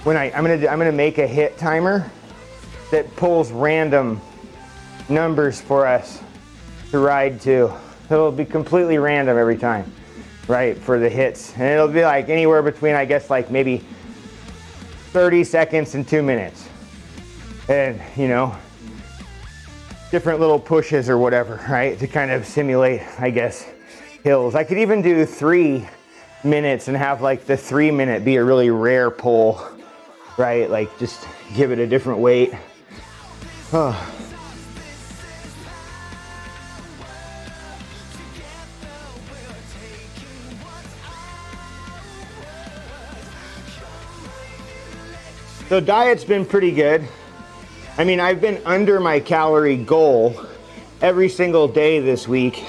gonna make a hit timer that pulls random numbers for us to ride to. It'll be completely random every time, right, for the hits. And it'll be like anywhere between, I guess, like maybe 30 seconds and 2 minutes. And, you know, different little pushes or whatever, right, to kind of simulate, I guess, hills. I could even do 3 minutes and have like the 3-minute be a really rare pull, right? Like just give it a different weight. Oh. So diet's been pretty good. I mean, I've been under my calorie goal every single day this week.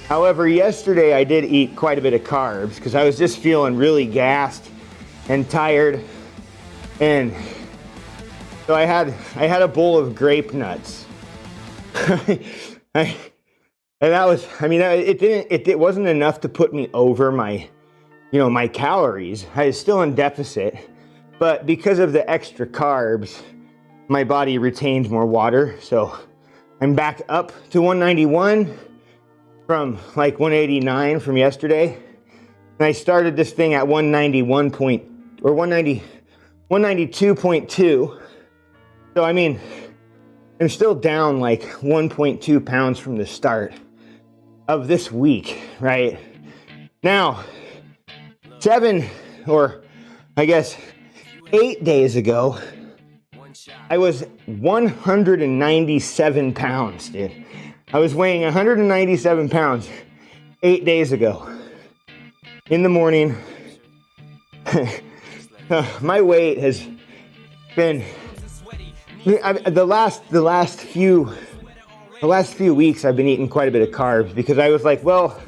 However, yesterday I did eat quite a bit of carbs because I was just feeling really gassed and tired. And so I had a bowl of grape nuts. And that was, I mean, it wasn't enough to put me over my, you know, my calories. I was still in deficit, but because of the extra carbs, my body retained more water. So I'm back up to 191 from like 189 from yesterday. And I started this thing at 192.2. So I mean, I'm still down like 1.2 pounds from the start of this week, right? Now, 7 or I guess 8 days ago, I was 197 pounds, dude. I was weighing 197 pounds 8 days ago. In the morning, my weight has been, the last few weeks I've been eating quite a bit of carbs because I was like, well,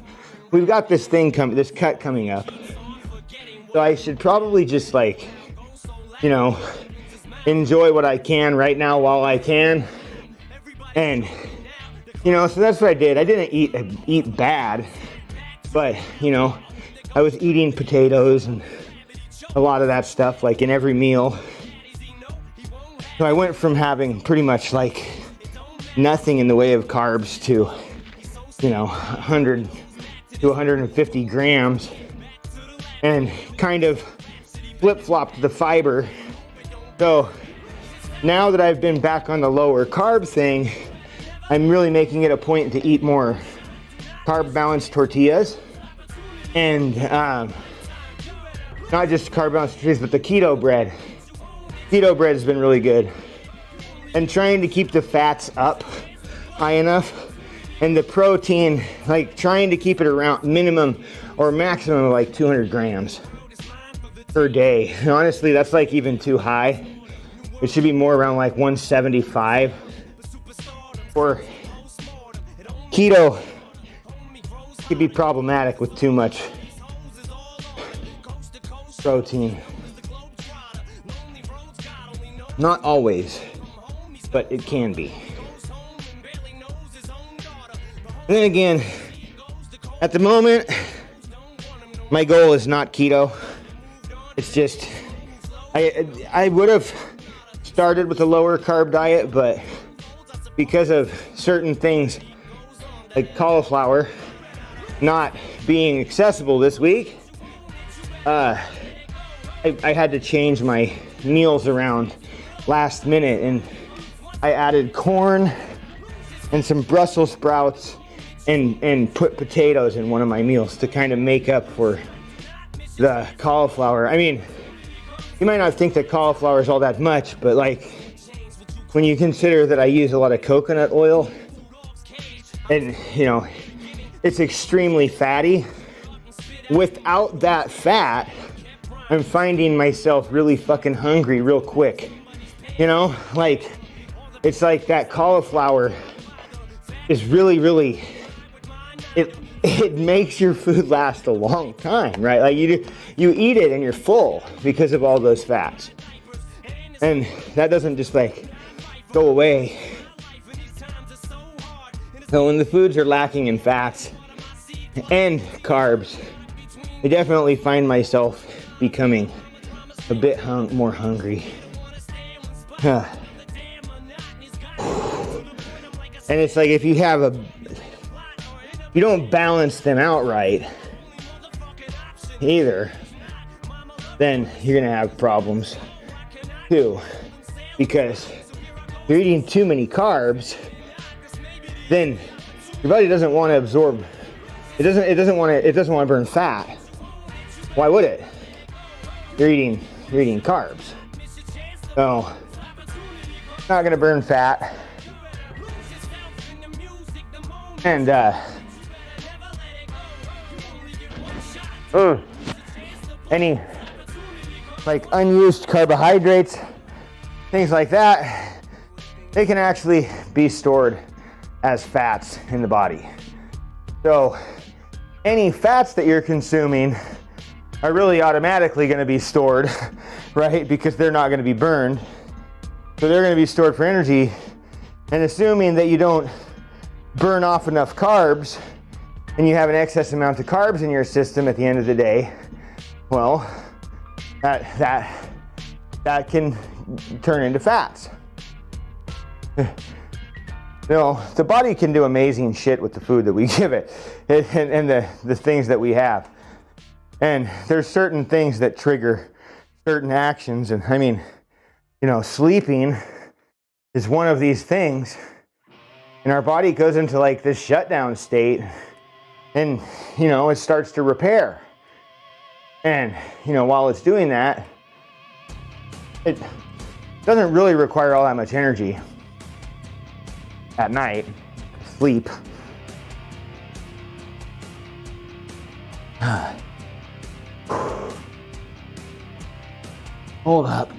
we've got this cut coming up. So I should probably just like, you know, enjoy what I can right now while I can. And, you know, so that's what I did. I didn't eat bad, but, you know, I was eating potatoes and a lot of that stuff, like in every meal. So I went from having pretty much like nothing in the way of carbs to, you know, 100 to 150 grams, and kind of flip-flopped the fiber. So now that I've been back on the lower carb thing, I'm really making it a point to eat more carb balanced tortillas, and not just carb balanced tortillas, but the keto bread. Keto bread has been really good, and trying to keep the fats up high enough, and the protein, like trying to keep it around minimum or maximum of like 200 grams per day. And honestly, that's like even too high. It should be more around like 175. Or keto could be problematic with too much protein. Not always, but it can be. And then again, at the moment, my goal is not keto. It's just, I would have started with a lower carb diet, but because of certain things like cauliflower not being accessible this week, I had to change my meals around last minute, and I added corn and some Brussels sprouts and put potatoes in one of my meals to kind of make up for the cauliflower. I mean, you might not think that cauliflower is all that much, but like when you consider that I use a lot of coconut oil and you know, it's extremely fatty. Without that fat, I'm finding myself really fucking hungry real quick. You know, like it's like that cauliflower is really, it makes your food last a long time, right? Like you eat it and you're full because of all those fats. And that doesn't just like go away. So when the foods are lacking in fats and carbs, I definitely find myself becoming a bit more hungry. And it's like if you don't balance them out right either, then you're gonna have problems too. Because if you're eating too many carbs, then your body doesn't want to absorb. It doesn't want to burn fat. Why would it? You're eating carbs. So it's not gonna burn fat. And any like unused carbohydrates, things like that, they can actually be stored as fats in the body. So any fats that you're consuming are really automatically going to be stored, right? Because they're not going to be burned. So they're going to be stored for energy. And assuming that you don't burn off enough carbs and you have an excess amount of carbs in your system at the end of the day, well, that can turn into fats. You know, the body can do amazing shit with the food that we give it and the things that we have. And there's certain things that trigger certain actions. And I mean, you know, sleeping is one of these things. And our body goes into like this shutdown state and, you know, it starts to repair. And, you know, while it's doing that, it doesn't really require all that much energy at night, sleep. Hold up.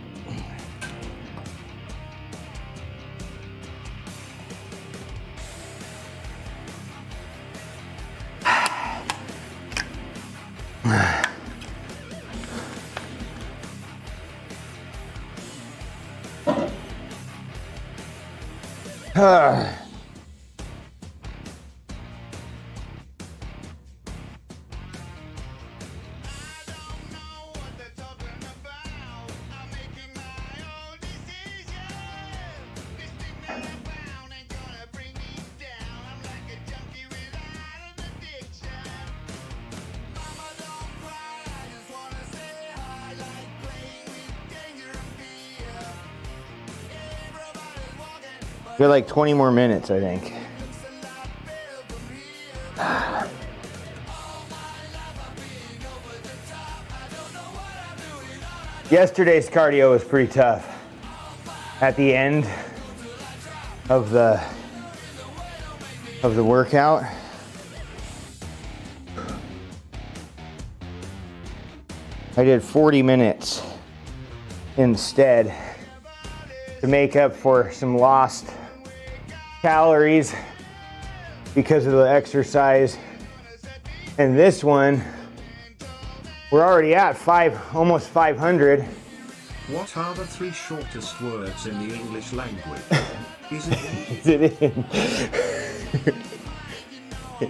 We're like 20 more minutes, I think. Yesterday's cardio was pretty tough. At the end of the workout, I did 40 minutes instead to make up for some lost calories because of the exercise. And this one, we're already at almost 500, What are the 3 shortest words in the English language? Is it Is it in?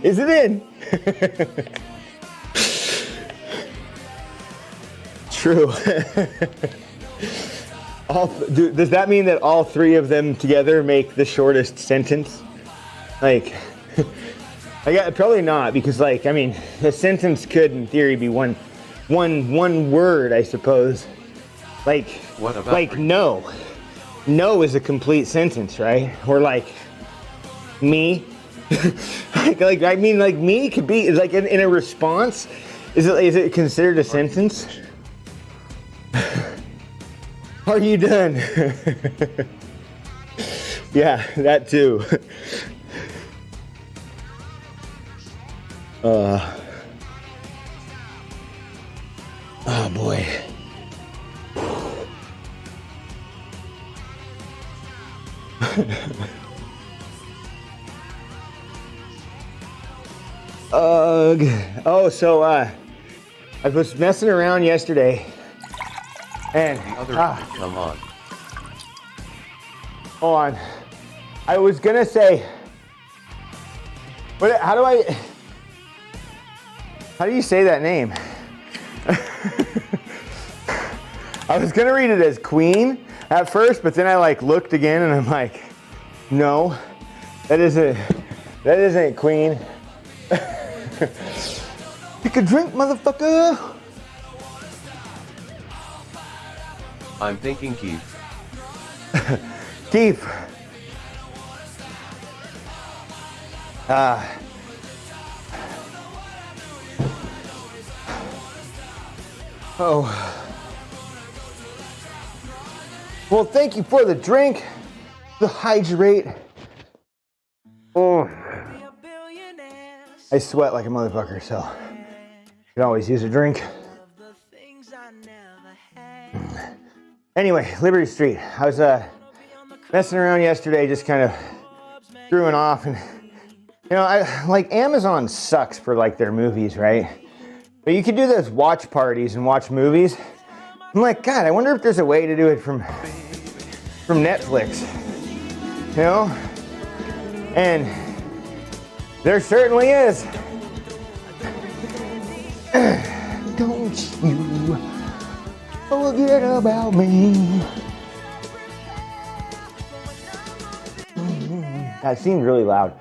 Is it in? True. Does that mean that all 3 of them together make the shortest sentence? Like, probably not, because like, I mean, a sentence could in theory be one word, I suppose. Like, What about like no. No is a complete sentence, right? Or like, me. like I mean, like me could be like in a response. Is it considered a sentence? Are you done? Yeah, that too. Oh boy. Oh, so I was messing around yesterday, and The other come on. hold on. I was gonna say, how do you say that name? I was gonna read it as Queen at first, but then I like looked again and I'm like, no, that isn't Queen. Take a drink, motherfucker. I'm thinking Keith. Keith. Oh. Well, thank you for the drink. The hydrate. Oh. I sweat like a motherfucker, so you can always use a drink. Anyway, Liberty Street. I was messing around yesterday, just kind of screwing off, and you know, I like Amazon sucks for like their movies, right? But you can do those watch parties and watch movies. I'm like, God, I wonder if there's a way to do it from Netflix, you know? And there certainly is. Don't you forget about me. That seemed really loud.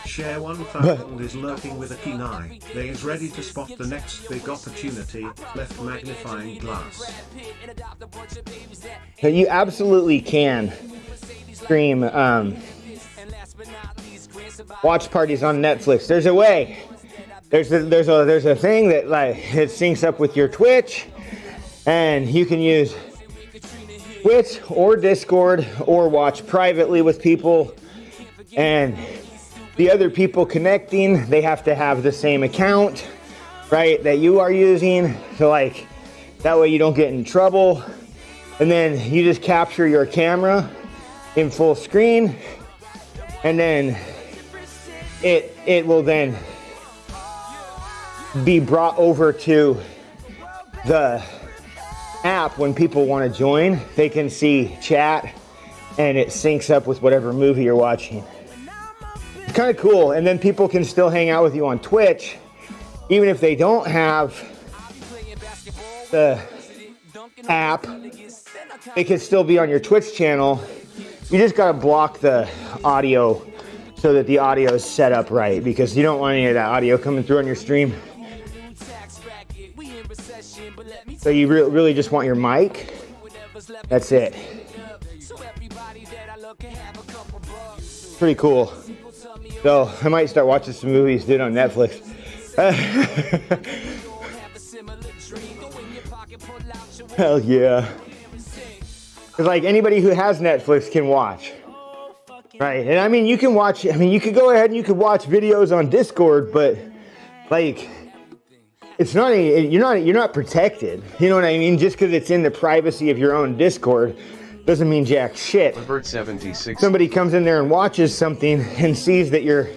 Share 1000 is lurking with a keen eye. They is ready to spot the next big opportunity. Left magnifying glass. You absolutely can stream watch parties on Netflix. There's a way. There's a thing that like it syncs up with your Twitch, and you can use Twitch or Discord or watch privately with people, and the other people connecting, they have to have the same account, right, that you are using. So like that way you don't get in trouble. And then you just capture your camera in full screen, and then it will then be brought over to the app. When people want to join, they can see chat and it syncs up with whatever movie you're watching. It's kind of cool. And then people can still hang out with you on Twitch even if they don't have the app. They can still be on your Twitch channel. You just got to block the audio so that the audio is set up right, because you don't want any of that audio coming through on your stream. So you really just want your mic. That's it. Pretty cool. So I might start watching some movies, dude, on Netflix. Hell yeah. Because like anybody who has Netflix can watch. Right, and I mean you can watch, I mean you could go ahead and you could watch videos on Discord, but like it's not you're not protected. You know what I mean? Just because it's in the privacy of your own Discord doesn't mean jack shit. Robert76. Somebody comes in there and watches something and sees that you're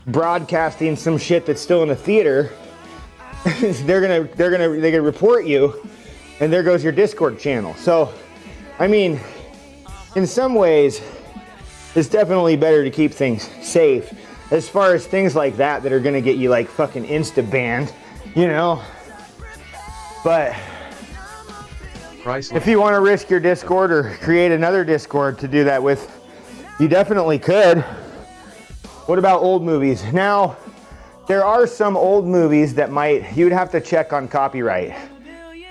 broadcasting some shit that's still in the theater. They're gonna report you, And there goes your Discord channel. So, I mean, in some ways, it's definitely better to keep things safe. As far as things like that are gonna get you like fucking insta-banned, you know? But Priceless. if you wanna risk your Discord or create another Discord to do that with, you definitely could. What about old movies? Now, there are some old movies that you'd have to check on copyright.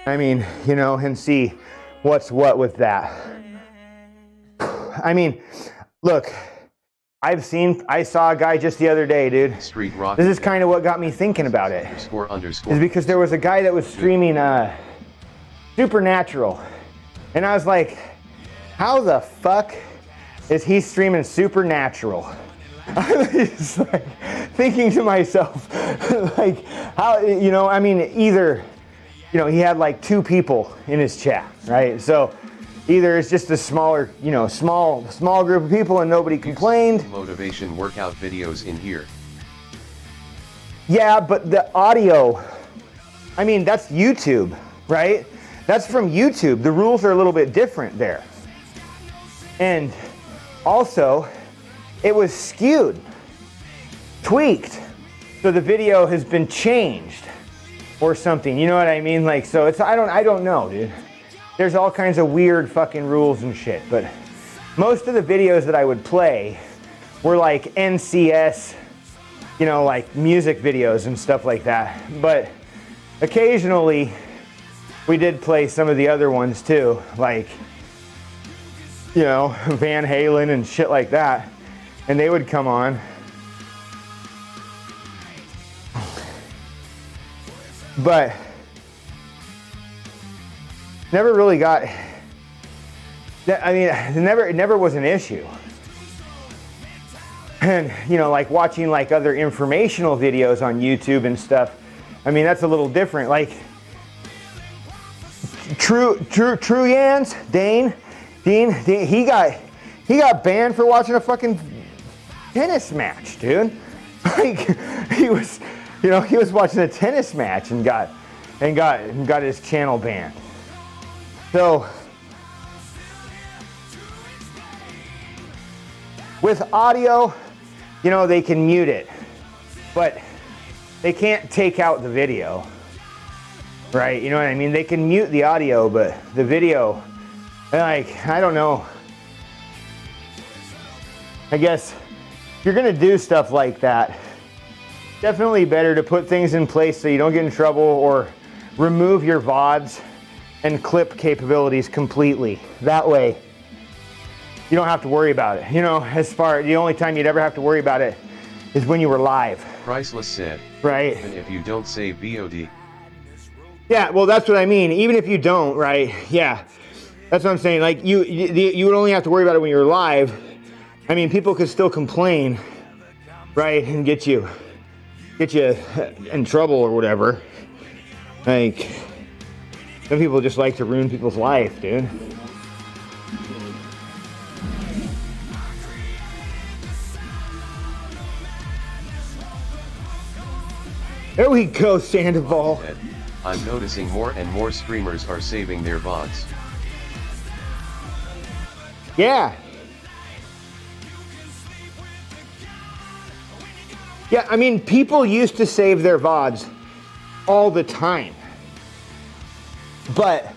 I mean, you know, and see what's what with that. I mean, look, I saw a guy just the other day, dude. Street Rock. This is kind of what got me thinking about it. __. Is because there was a guy that was streaming Supernatural. And I was like, how the fuck is he streaming Supernatural? I was just like thinking to myself, like, how, you know, I mean, either, you know, he had like 2 people in his chat, right? So either it's just a smaller, you know, small group of people and nobody complained. Motivation workout videos in here. Yeah, but the audio, I mean, that's YouTube, right? That's from YouTube. The rules are a little bit different there. And also, it was skewed, tweaked. So the video has been changed or something, you know what I mean? Like, so it's, I don't know, dude. There's all kinds of weird fucking rules and shit, but most of the videos that I would play were like NCS, you know, like music videos and stuff like that. But occasionally we did play some of the other ones too, like, you know, Van Halen and shit like that. And they would come on. But never really got, I mean, it never was an issue. And, you know, like watching like other informational videos on YouTube and stuff, I mean, that's a little different. Like, True Yans, Dean, he got banned for watching a fucking tennis match, dude. Like, he was watching a tennis match and got his channel banned. So with audio, you know, they can mute it, but they can't take out the video, right? You know what I mean? They can mute the audio, but the video, like, I don't know. I guess if you're gonna do stuff like that, definitely better to put things in place so you don't get in trouble, or remove your VODs and clip capabilities completely. That way, you don't have to worry about it. You know, the only time you'd ever have to worry about it is when you were live. Priceless said. Right. Even if you don't save VOD. Yeah, well, that's what I mean. Even if you don't, right? Yeah, that's what I'm saying. Like, you would only have to worry about it when you're live. I mean, people could still complain, right, and get you in trouble or whatever. Like, some people just like to ruin people's life, dude. There we go, Sandoval. I'm noticing more and more streamers are saving their VODs. Yeah. Yeah, I mean, people used to save their VODs all the time. But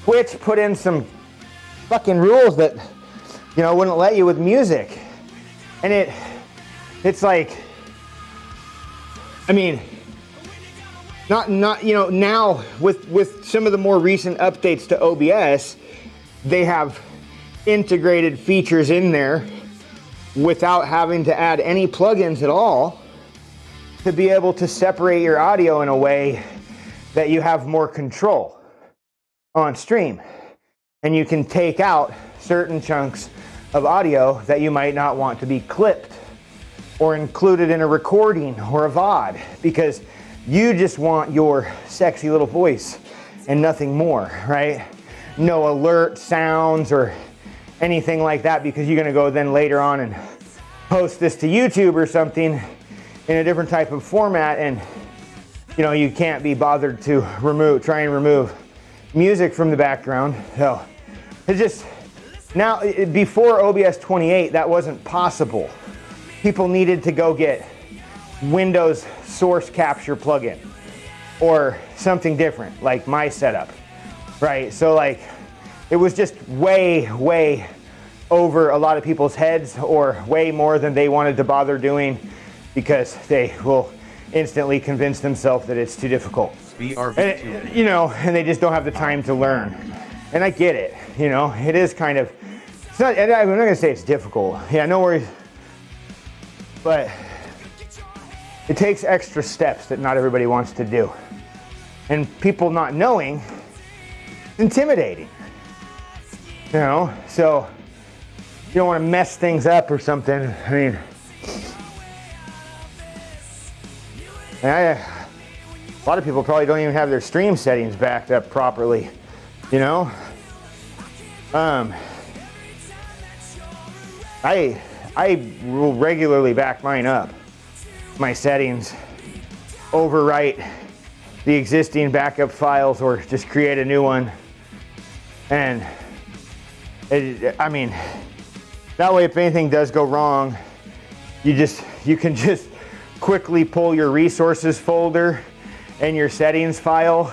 Twitch put in some fucking rules that, you know, wouldn't let you with music. And it's like, I mean, not you know, now with some of the more recent updates to OBS, they have integrated features in there without having to add any plugins at all to be able to separate your audio in a way that you have more control on stream. And you can take out certain chunks of audio that you might not want to be clipped or included in a recording or a VOD, because you just want your sexy little voice and nothing more, right? No alert sounds or anything like that, because you're gonna go then later on and post this to YouTube or something in a different type of format, and you know, you can't be bothered to try and remove music from the background. So it's just, now, before OBS 28, that wasn't possible. People needed to go get Windows source capture plugin or something different, like my setup, right? So like, it was just way, way over a lot of people's heads, or way more than they wanted to bother doing, because they will instantly convince themselves that it's too difficult. And, you know, and they just don't have the time to learn. And I get it, you know, it is kind of, it's not, and I'm not gonna say it's difficult. Yeah, no worries. But it takes extra steps that not everybody wants to do. And people not knowing, it's intimidating. You know, so you don't want to mess things up or something. I mean, a lot of people probably don't even have their stream settings backed up properly, you know? I will regularly back mine up, my settings, overwrite the existing backup files, or just create a new one. And I mean, that way if anything does go wrong, you can just quickly pull your resources folder and your settings file,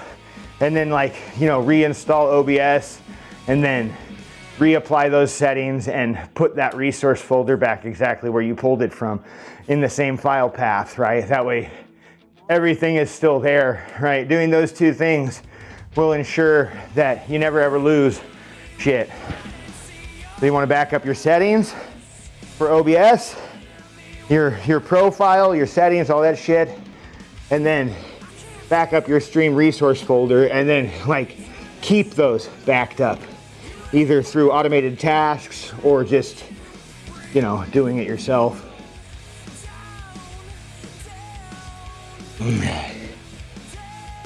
and then, like, you know, reinstall OBS and then reapply those settings and put that resource folder back exactly where you pulled it from in the same file path, right? That way everything is still there, right? Doing those two things will ensure that you never ever lose shit. So you want to back up your settings for OBS, your profile, your settings, all that shit, and then back up your stream resource folder, and then, like, keep those backed up, either through automated tasks or just, you know, doing it yourself.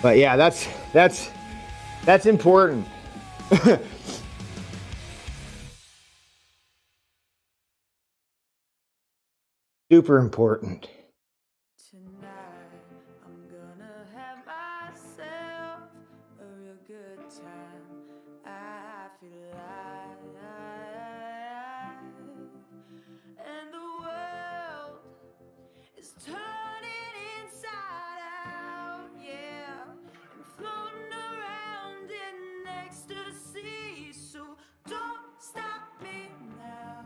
But yeah, that's important. Super important. Tonight, I'm gonna have myself a real good time. I feel alive, and the world is turning inside out, yeah, and floating around in ecstasy. So don't stop me now.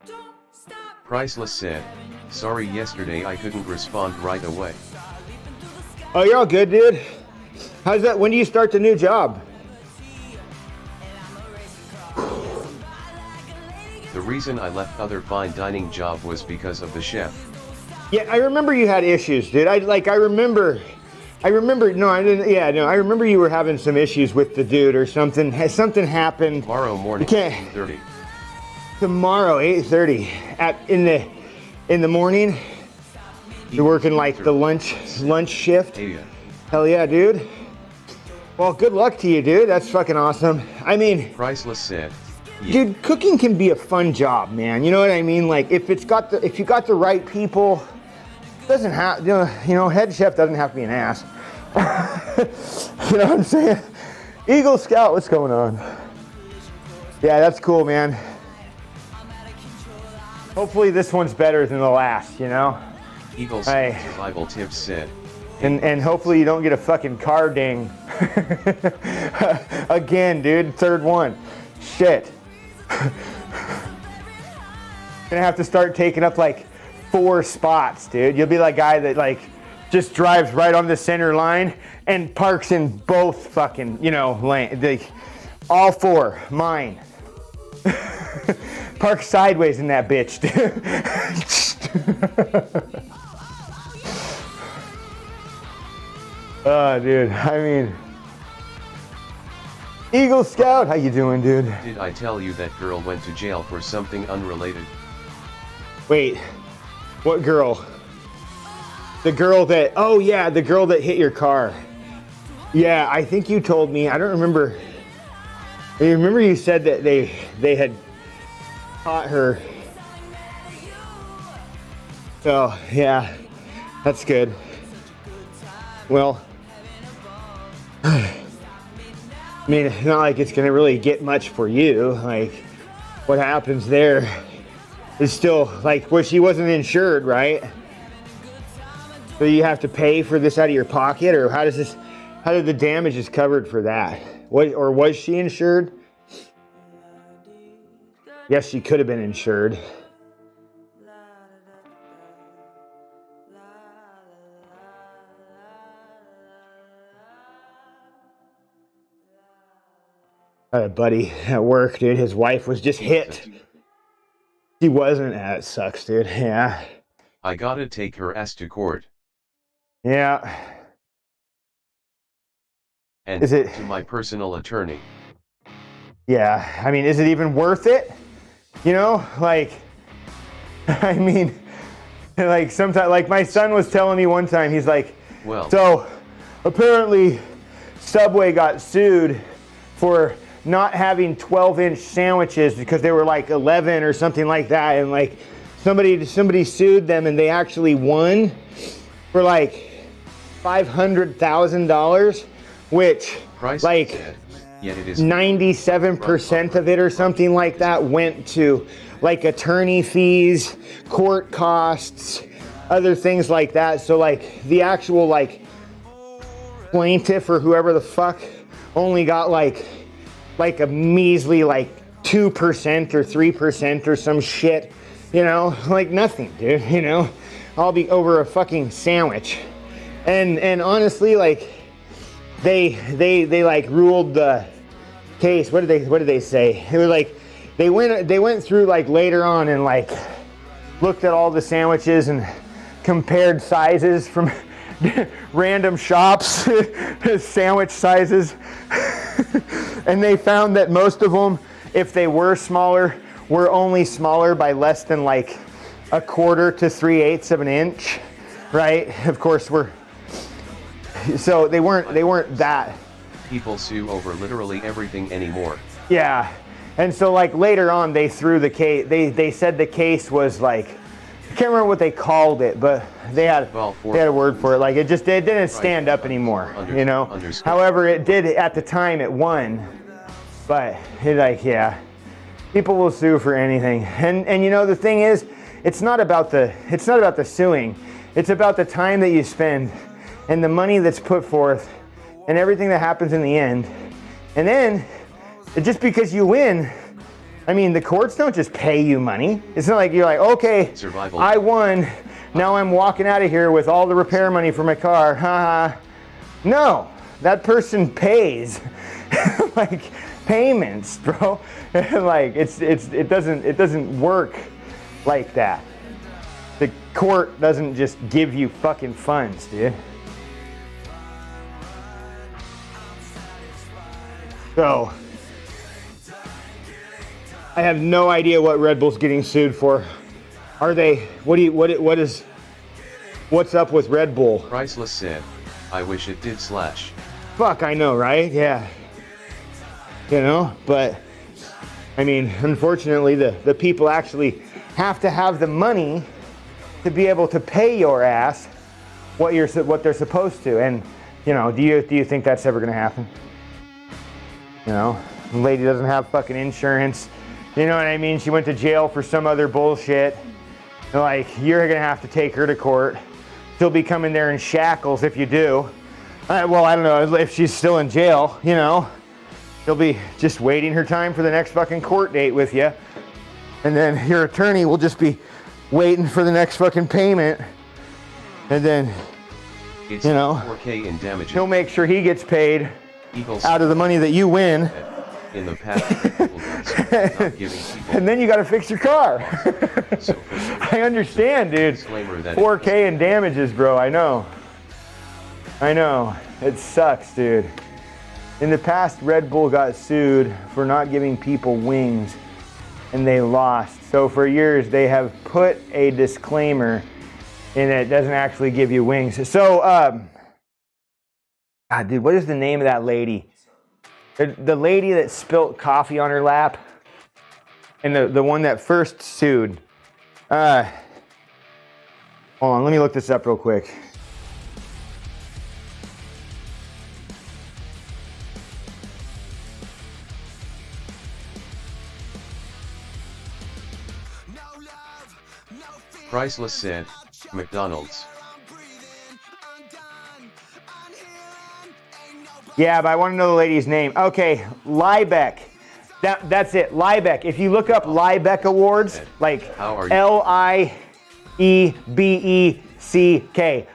Don't stop. Priceless said, sorry yesterday I couldn't respond right away. Oh, you're all good, dude. How's that? When do you start the new job? The reason I left other fine dining job was because of the chef. Yeah, I remember you had issues, dude. I remember, no, I didn't, yeah, no, I remember you were having some issues with the dude or something. Has something happened? Tomorrow morning, You can't- 8:30. Tomorrow, 8:30, in the morning. You're working like the lunch shift. Hey, Hell yeah, dude. Well, good luck to you, dude. That's fucking awesome. I mean, Priceless said, yeah. dude, cooking can be a fun job, man. You know what I mean? Like, if you got the right people, doesn't have, you know, head chef doesn't have to be an ass. You know what I'm saying? Eagle Scout, what's going on? Yeah, that's cool, man. Hopefully this one's better than the last, you know? Eagles Hey. Survival Tips said, And hopefully you don't get a fucking car ding. Again, dude, third one. Shit. Gonna have to start taking up like 4 spots, dude. You'll be that guy that, like, just drives right on the center line and parks in both fucking, you know, lane. All 4, mine. Park sideways in that bitch, dude. Oh, dude, I mean, Eagle Scout, how you doing, dude? did I tell you that girl went to jail for something unrelated? Wait, what girl? The girl that, oh yeah, the girl that hit your car. Yeah, I think you told me, I don't remember. I remember you said that they had caught her. So, yeah, that's good. Well, I mean, it's not like it's gonna really get much for you. Like, what happens there is still like, well, she wasn't insured, right? So you have to pay for this out of your pocket, or how did the damage is covered for that? Or was she insured? Yes, she could have been insured. I had a buddy at work, dude. His wife was just hit. She wasn't. That sucks, dude. Yeah. I gotta take her ass to court. Yeah. And is it to my personal attorney? Yeah. I mean, is it even worth it? You know, like, I mean, like sometimes, like my son was telling me one time, he's like, well, so apparently Subway got sued for not having 12-inch sandwiches because they were like 11 or something like that, and like somebody sued them and they actually won for like $500,000, which Price like said, yet it is 97% of it or something like that went to like attorney fees, court costs, other things like that. So like the actual like plaintiff or whoever the fuck only got like a measly like 2% or 3% or some shit, you know, like nothing, dude, you know, I'll be over a fucking sandwich. And honestly, like they like ruled the case. What did they say? It was like they went through like later on and like looked at all the sandwiches and compared sizes from random shops, sandwich sizes. And they found that most of them, if they were smaller, were only smaller by less than like 1/4 to 3/8 of an inch, right? Of course, so they weren't that. People sue over literally everything anymore. Yeah, and so like later on they threw the case. They said the case was like, I can't remember what they called it, but they had a word for it. Like it didn't stand up anymore, you know. However, it did at the time. It won, but it like yeah, people will sue for anything. And you know the thing is, it's not about the suing. It's about the time that you spend and the money that's put forth and everything that happens in the end. And then just because you win, I mean, the courts don't just pay you money. It's not like you're like, okay, Survival. I won. Now I'm walking out of here with all the repair money for my car. Haha. No, that person pays. Like payments, bro. Like it doesn't work like that. The court doesn't just give you fucking funds, dude. So I have no idea what Red Bull's getting sued for. Are they? What's up with Red Bull? Priceless said, I wish it did slash. Fuck, I know, right? Yeah. You know, but I mean, unfortunately, the people actually have to have the money to be able to pay your ass what they're supposed to. And you know, do you think that's ever gonna happen? You know, the lady doesn't have fucking insurance. You know what I mean? She went to jail for some other bullshit. Like, you're gonna have to take her to court. She'll be coming there in shackles if you do. Well, I don't know if she's still in jail, you know. She'll be just waiting her time for the next fucking court date with you. And then your attorney will just be waiting for the next fucking payment. And then, it's, you know, 4K in damages. he'll make sure he gets paid Eagles out of the money that you win. In the past, not giving people. And then you got to fix your car. So I understand, dude. Disclaimer that 4K in damages, bro. I know. It sucks, dude. In the past, Red Bull got sued for not giving people wings, and they lost. So for years, they have put a disclaimer in it doesn't actually give you wings. So, God, dude, what is the name of that lady? The lady that spilt coffee on her lap, and the one that first sued. Hold on, let me look this up real quick. Priceless said, McDonald's. Yeah, but I want to know the lady's name. Okay, Liebeck. That's it, Liebeck. If you look up Liebeck Awards, like Liebeck,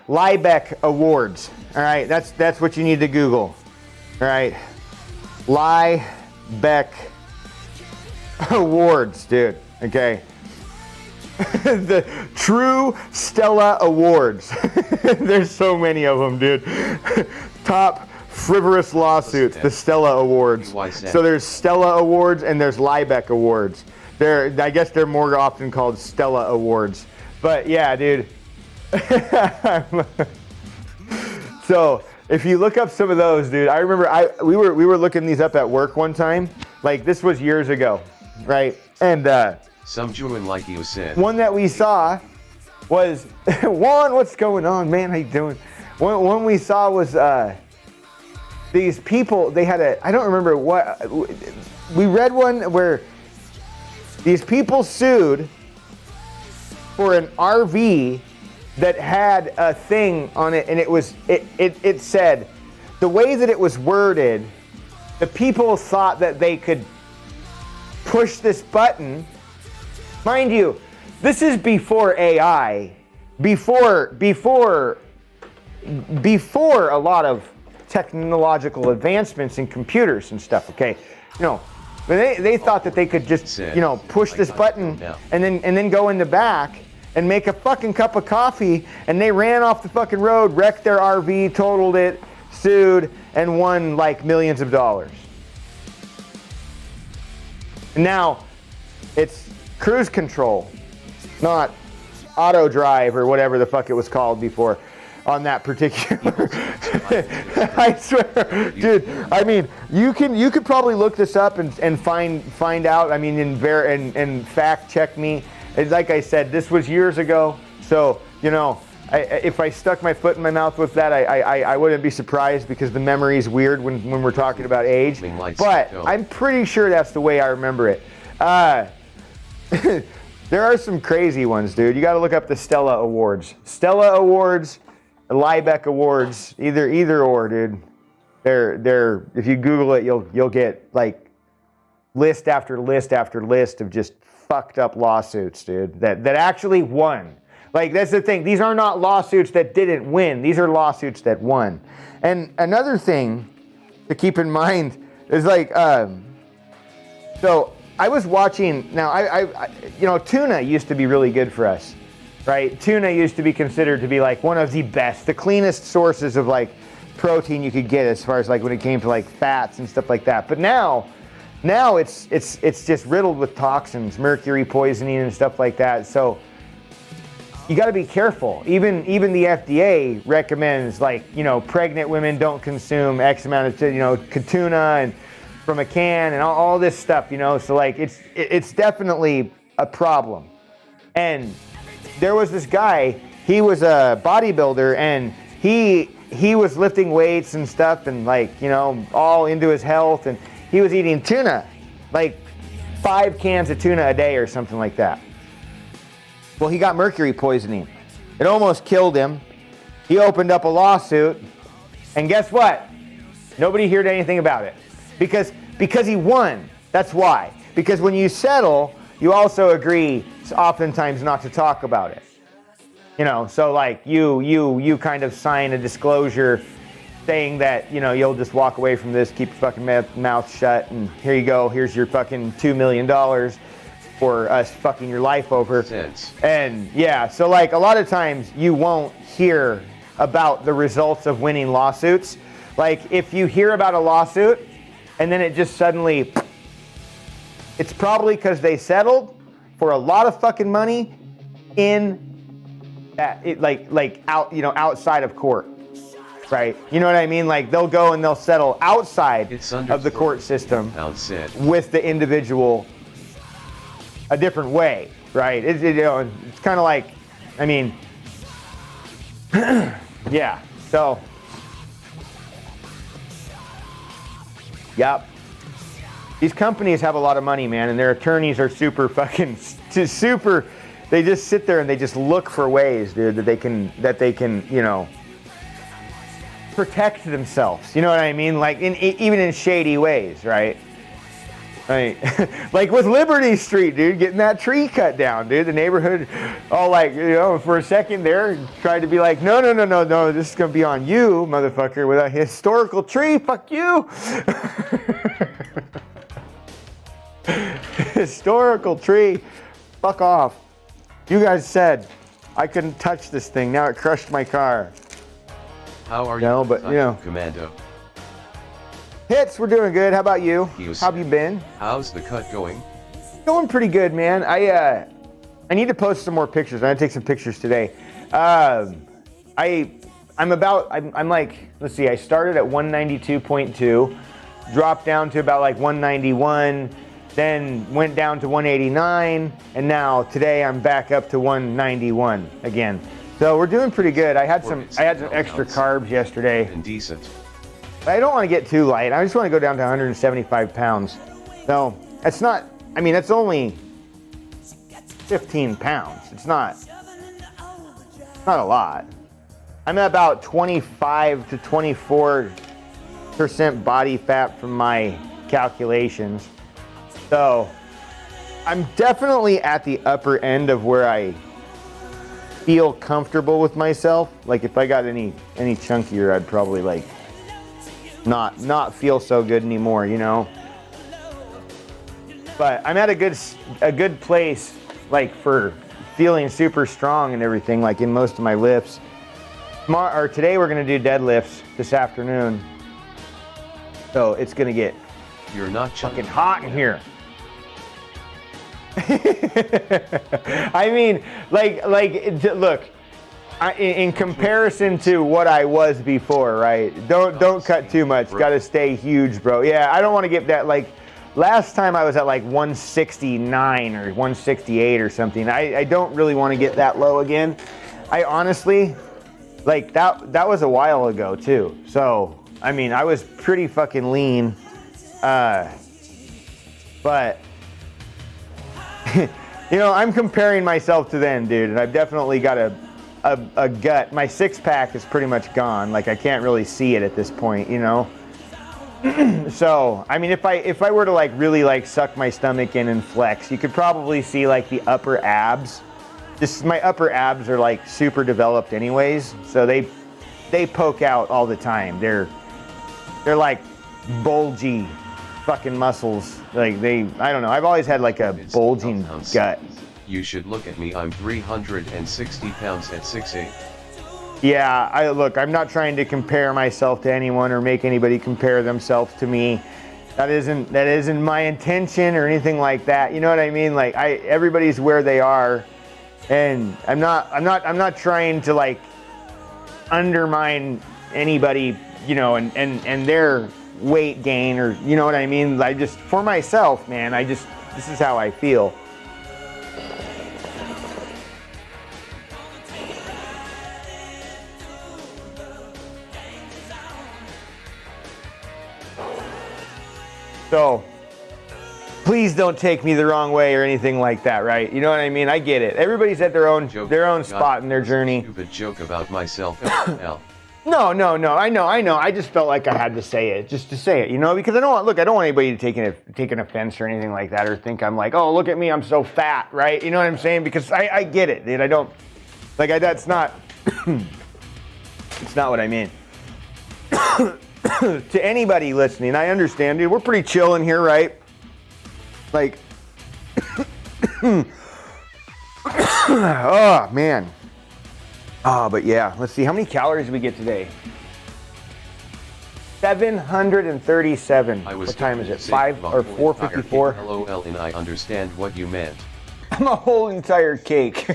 Liebeck Awards. All right, that's what you need to Google. All right, Liebeck Awards, dude. Okay. The true Stella Awards. There's so many of them, dude. Top frivolous lawsuits, the Stella Awards. So there's Stella Awards and there's Liebeck Awards. I guess they're more often called Stella Awards. But yeah, dude. So if you look up some of those, dude, I remember we were looking these up at work one time. Like this was years ago, right? And some Jewin like you said. One that we saw was Juan, what's going on, man? How you doing? One we saw was these people, they had I don't remember what, we read one where these people sued for an RV that had a thing on it, and it said, the way that it was worded, the people thought that they could push this button. Mind you, this is before AI, before a lot of technological advancements in computers and stuff, okay? You know, they thought that they could just, you know, push this button and then go in the back and make a fucking cup of coffee, and they ran off the fucking road, wrecked their RV, totaled it, sued, and won like millions of dollars. And now it's cruise control, not auto drive or whatever the fuck it was called before on that particular. I swear, dude. I mean, you could probably look this up and find out. I mean, and fact check me. And like I said, this was years ago. So you know, if I stuck my foot in my mouth with that, I wouldn't be surprised, because the memory is weird when we're talking about age. But I'm pretty sure that's the way I remember it. There are some crazy ones, dude. You got to look up the Stella Awards. Stella Awards, Liebeck Awards, either or, dude. They're if you Google it, you'll get like list after list after list of just fucked up lawsuits, dude. That actually won. Like, that's the thing. These are not lawsuits that didn't win. These are lawsuits that won. And another thing to keep in mind is like, so I was watching. Now, I you know, tuna used to be really good for us. Right? Tuna used to be considered to be like one of the best, the cleanest sources of like protein you could get, as far as like when it came to like fats and stuff like that. But now it's just riddled with toxins, mercury poisoning and stuff like that. So you got to be careful. Even the FDA recommends, like, you know, pregnant women don't consume X amount of, you know, tuna and from a can and all this stuff, you know. So like it's definitely a problem. And there was this guy, he was a bodybuilder, and he was lifting weights and stuff, and like, you know, all into his health, and he was eating tuna, like 5 cans of tuna a day or something like that. Well, he got mercury poisoning. It almost killed him. He opened up a lawsuit, and guess what? Nobody heard anything about it. Because he won. That's why. Because when you settle, you also agree oftentimes not to talk about it. You know, so like you kind of sign a disclosure saying that, you know, you'll just walk away from this, keep your fucking mouth shut, and here you go, here's your fucking $2 million for us fucking your life over. And yeah, so like a lot of times you won't hear about the results of winning lawsuits. Like if you hear about a lawsuit and then it just suddenly, it's probably because they settled for a lot of fucking money in that, outside of court, right? You know what I mean? Like they'll go and they'll settle outside of the court system with the individual a different way, right? It's kind of like, I mean, yeah. So, yep. These companies have a lot of money, man, and their attorneys are super fucking super they just sit there and they just look for ways, dude, that they can, you know, protect themselves. You know what I mean? Like even in shady ways, right? Right. Like with Liberty Street, dude, getting that tree cut down, dude. The neighborhood all like, you know, for a second there tried to be like, no, this is gonna be on you, motherfucker, with a historical tree. Fuck you. Historical tree. Fuck off. You guys said I couldn't touch this thing. Now it crushed my car. How are you? No, but you know, Commando. Hits, we're doing good. How about you? How have you been? How's the cut going? Going pretty good, man. I need to post some more pictures. I'm gonna take some pictures today. I'm like, let's see, I started at 192.2, dropped down to about like 191, then went down to 189, and now today I'm back up to 191 again. So we're doing pretty good. I had some extra carbs yesterday. Indecent. I don't want to get too light. I just want to go down to 175 pounds. So it's not, I mean, it's only 15 pounds. It's not a lot. I'm at about 25 to 24% body fat from my calculations. So I'm definitely at the upper end of where I feel comfortable with myself. Like if I got any chunkier, I'd probably like not feel so good anymore, you know. But I'm at a good place, like for feeling super strong and everything, like in most of my lifts. Today we're gonna do deadlifts this afternoon, so it's gonna get fucking hot in here. I mean, look. In comparison to what I was before, right? Don't cut too much. Got to stay huge, bro. Yeah, I don't want to get that. Like last time I was at like 169 or 168 or something. I don't really want to get that low again. I honestly, like that was a while ago too. So I mean, I was pretty fucking lean, but. You know, I'm comparing myself to then, dude, and I've definitely got a gut. My six pack is pretty much gone. Like I can't really see it at this point, you know. So I mean, if I were to like really like suck my stomach in and flex, you could probably see like the upper abs. Just my upper abs are like super developed anyways, so they poke out all the time. They're like bulgy fucking muscles. Like I don't know. I've always had like a bulging gut. You should look at me. I'm 360 pounds at 6'8". Yeah, I'm not trying to compare myself to anyone or make anybody compare themselves to me. That isn't my intention or anything like that. You know what I mean? Like everybody's where they are, and I'm not trying to like undermine anybody, you know, and their weight gain, or you know what I mean? I just, for myself, man, this is how I feel. So please don't take me the wrong way or anything like that, right? You know what I mean? I get it. Everybody's at their own spot in their journey. Stupid joke about myself. No. I know. I just felt like I had to say it, just to say it, you know, because I don't want anybody to take an offense or anything like that, or think I'm like, oh, look at me, I'm so fat, right? You know what I'm saying? Because I get it, dude. I don't like that's not. It's not what I mean. To anybody listening, I understand, dude. We're pretty chill in here, right? Like, oh man. Oh, but yeah, let's see. How many calories did we get today? 737. What time is it? 5 or 4:54? LOL, and I understand what you meant. I'm a whole entire cake.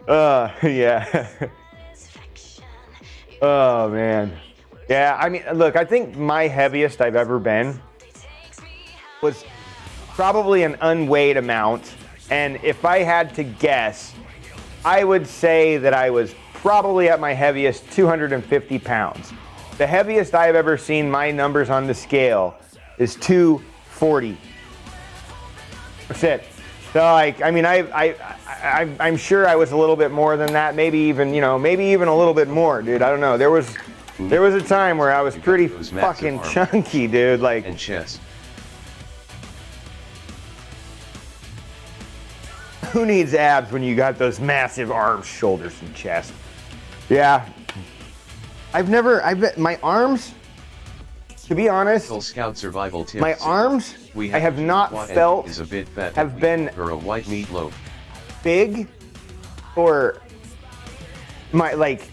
Yeah. Oh man. Yeah, I mean, look, I think my heaviest I've ever been was probably an unweighed amount, and if I had to guess, I would say that I was probably at my heaviest 250 pounds. The heaviest I've ever seen my numbers on the scale is 240. That's it. So like, I mean, I'm sure I was a little bit more than that. Maybe even, maybe even a little bit more, dude. I don't know. There was a time where I was pretty fucking chunky, dude. Like, and chest. who needs abs when you got those massive arms, shoulders, and chest? Yeah. My arms, to be honest, Girl Scout survival tips. my arms, I have not felt is a bit fat have been or a white meatloaf. big for my like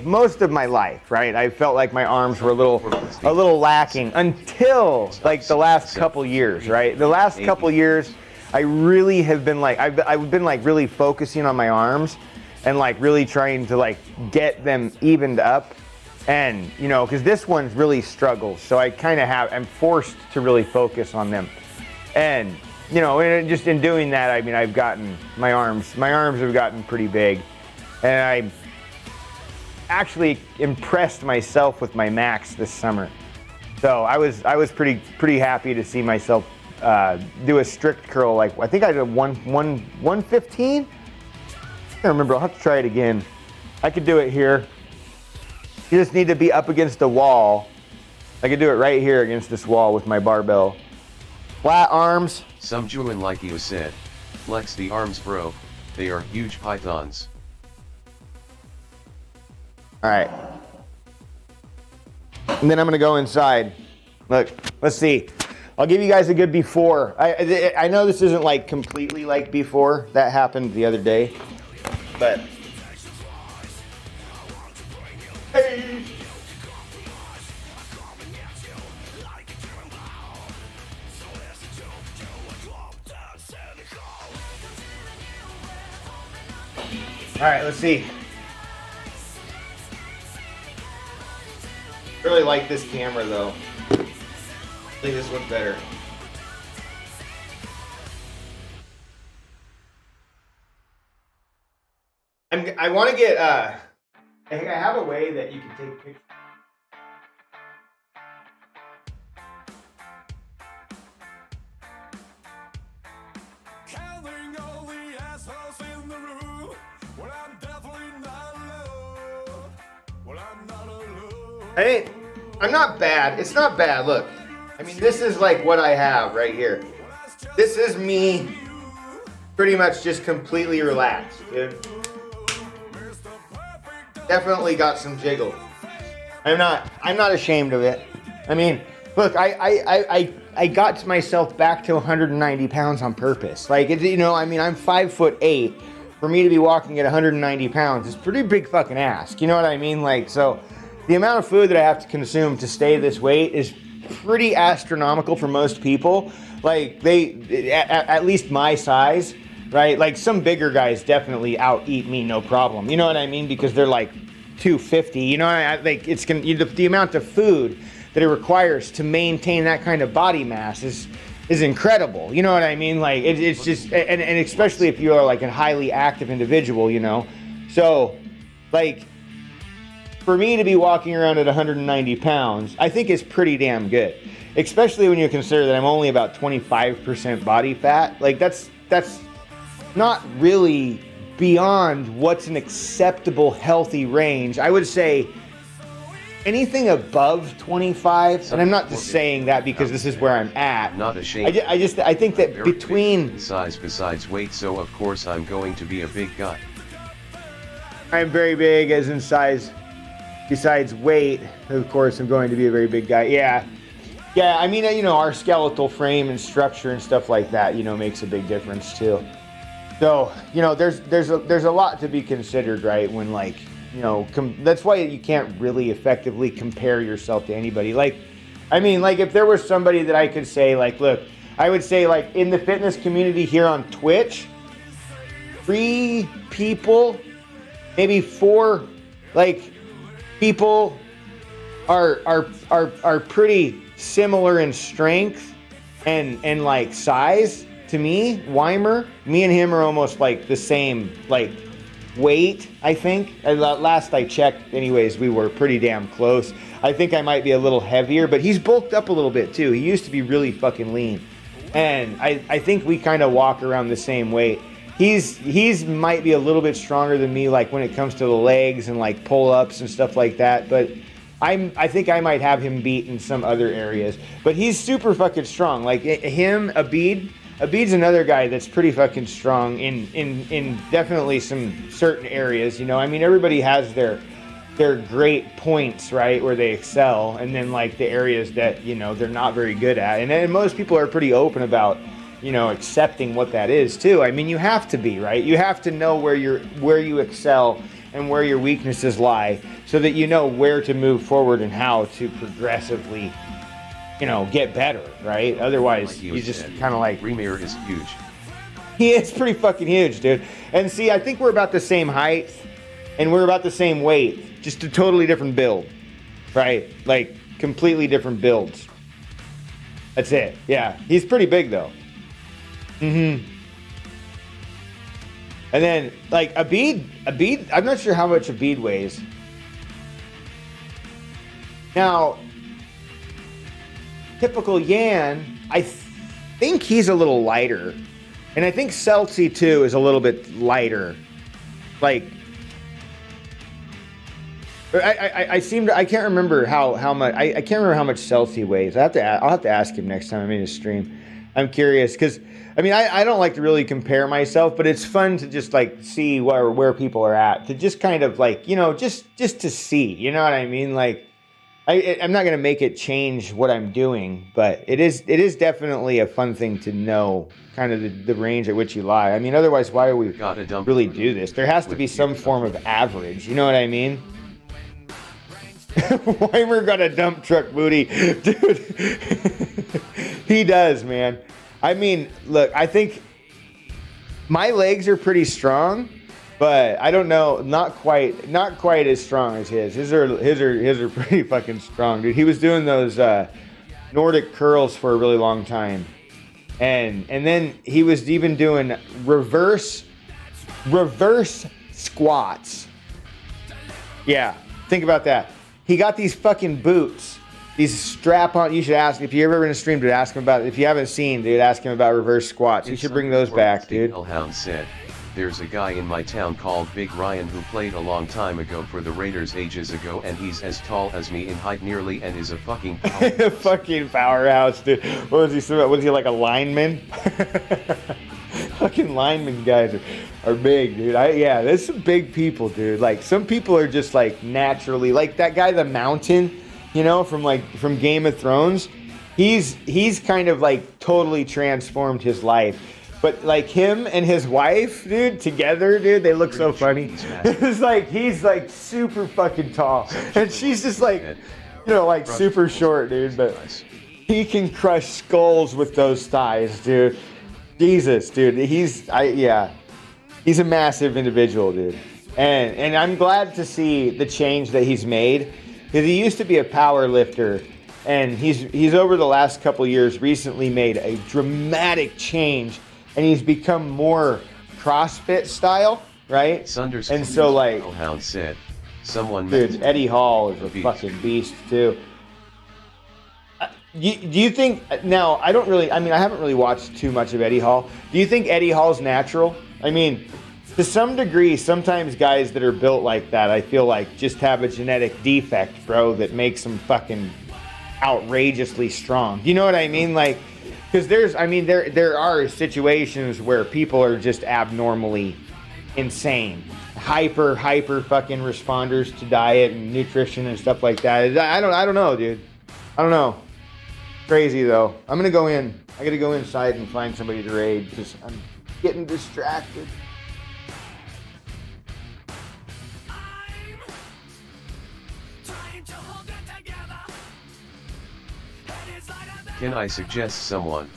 most of my life, right? I felt like my arms were a little lacking until like the last couple years, right? The last couple years, I really have been like I've been like really focusing on my arms and like really trying to like get them evened up. And, because this one's really struggles. So I kind of I'm forced to really focus on them. And, and just in doing that, I mean, I've gotten my arms have gotten pretty big. And I actually impressed myself with my max this summer. So I was pretty happy to see myself do a strict curl. Like, I think I did 115. I can't remember. I'll have to try it again. I could do it here. You just need to be up against the wall. I could do it right here against this wall with my barbell. Flat arms. Some Juan like you said. Flex the arms, bro. They are huge pythons. All right. And then I'm gonna go inside. Look, let's see. I'll give you guys a good before. I know this isn't like completely like before. That happened the other day, but. Hey. All right, let's see. Really like this camera though. I think this looks better. I want to get I have a way that you can take pictures. Counting all the assholes in the room. Well, I'm definitely not alone. Well, I'm not alone. I'm not bad. It's not bad. Look, I mean, this is like what I have right here. This is me pretty much just completely relaxed, dude. Definitely got some jiggle. I'm not ashamed of it. I mean, look, I got myself back to 190 pounds on purpose. Like, I mean, I'm 5'8". For me to be walking at 190 pounds is pretty big fucking ask. You know what I mean? Like, so the amount of food that I have to consume to stay this weight is pretty astronomical for most people. Like, at least my size, right? Like, some bigger guys definitely out-eat me, no problem. You know what I mean? Because they're like 250. You know, like it's gonna the amount of food that it requires to maintain that kind of body mass is incredible. You know what I mean? Like it's just, and especially if you are like a highly active individual, So, like, for me to be walking around at 190 pounds, I think is pretty damn good. Especially when you consider that I'm only about 25% body fat. Like that's not really beyond what's an acceptable healthy range. I would say anything above 25, and I'm not just saying that because this is where I'm at. Not ashamed. I think that between size besides weight, so of course I'm going to be a big guy. I'm very big as in size. Besides weight, of course, I'm going to be a very big guy. Yeah. I mean, our skeletal frame and structure and stuff like that, makes a big difference too. So, there's a lot to be considered, right? When like, that's why you can't really effectively compare yourself to anybody. Like, I mean, like if there was somebody that I could say, like, look, I would say like in the fitness community here on Twitch, 3 people, maybe 4, like, people are pretty similar in strength and like size to me. Weimer, me and him are almost like the same like weight, I think. Last I checked, anyways, we were pretty damn close. I think I might be a little heavier, but he's bulked up a little bit too. He used to be really fucking lean. And I think we kind of walk around the same weight. He's might be a little bit stronger than me, like when it comes to the legs and like pull-ups and stuff like that. But I think I might have him beat in some other areas. But he's super fucking strong. Like him, Abid's another guy that's pretty fucking strong in definitely some certain areas. You know, I mean, everybody has their great points, right, where they excel, and then like the areas that, you know, they're not very good at. And most people are pretty open about, you know, accepting what that is too. I mean, you have to be, right? You have to know where you excel and where your weaknesses lie, so that you know where to move forward and how to progressively, you know, get better, right? Otherwise, you just kind of like... Remir is huge. He is pretty fucking huge, dude. And see, I think we're about the same height, and we're about the same weight, just a totally different build, right? Like, completely different builds. That's it. Yeah, he's pretty big, though. Mm-hmm. And then, like, Abid, I'm not sure how much Abid weighs. Now, typical Yan, I think he's a little lighter. And I think Celsi, too, is a little bit lighter. Like, I can't remember how much, I can't remember how much Celsi weighs. I'll have to ask him next time I'm in his stream. I'm curious, because, I mean, I don't like to really compare myself, but it's fun to just, like, see where people are at. To just kind of, like, you know, just to see, you know what I mean? Like, I'm not going to make it change what I'm doing, but it is definitely a fun thing to know kind of the range at which you lie. I mean, otherwise, why are we really do this? There has to be some form of average, you know what I mean? Weimer got a dump truck booty. Dude, he does, man. I mean, look, I think my legs are pretty strong, but I don't know, not quite as strong as his. His are pretty fucking strong, dude. He was doing those Nordic curls for a really long time, and then he was even doing reverse squats. Yeah, think about that. He got these fucking boots, these strap-on. You should ask, if you're ever in a stream, dude, ask him about it. If you haven't seen, dude, ask him about reverse squats. You should bring those back, dude. Hellhound said, there's a guy in my town called Big Ryan who played a long time ago for the Raiders ages ago, and he's as tall as me in height nearly, and is a fucking powerhouse. Fucking powerhouse, dude. What was he? Was he like a lineman? Fucking lineman guys are big, dude. Yeah, there's some big people, dude. Like, some people are just like naturally, like that guy, the Mountain, you know, from Game of Thrones. He's kind of like totally transformed his life. But like him and his wife, dude, together, dude, they look so funny. It's like he's like super fucking tall, and she's just like, you know, like super short, dude. But he can crush skulls with those thighs, dude. Jesus, dude, he's a massive individual, dude. And I'm glad to see the change that he's made, because he used to be a power lifter, and he's over the last couple years recently made a dramatic change, and he's become more CrossFit style, right? Sunders and so like Hellhound said, someone dude, Eddie Hall is a fucking beast too. Do you think, now, I haven't really watched too much of Eddie Hall. Do you think Eddie Hall's natural? I mean, to some degree, sometimes guys that are built like that, I feel like, just have a genetic defect, bro, that makes them fucking outrageously strong. You know what I mean? Like, because there are situations where people are just abnormally insane. Hyper fucking responders to diet and nutrition and stuff like that. I don't know, dude. I don't know. Crazy though. I'm gonna go in. I gotta go inside and find somebody to raid because I'm getting distracted. Can I suggest someone?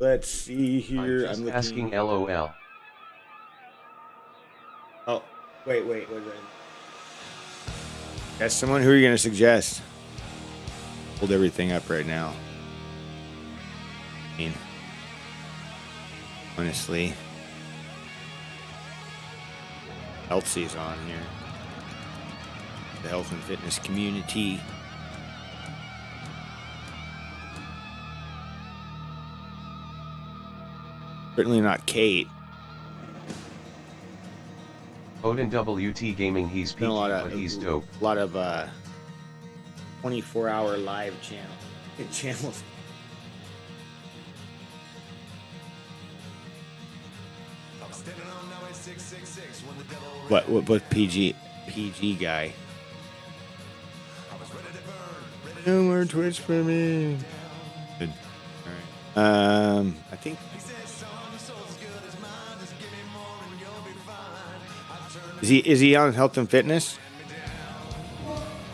Let's see here. I'm just looking. asking LOL. Oh, wait. That's someone. Who are you gonna suggest? Hold everything up right now. I mean, honestly, Elsie's on here. The health and fitness community. Certainly not Kate. Odin WT Gaming, he's Been peachy, but he's dope. A lot of 24-hour live channels. What PG guy? No more Twitch for me. Good. All right. I think. Is he on health and fitness?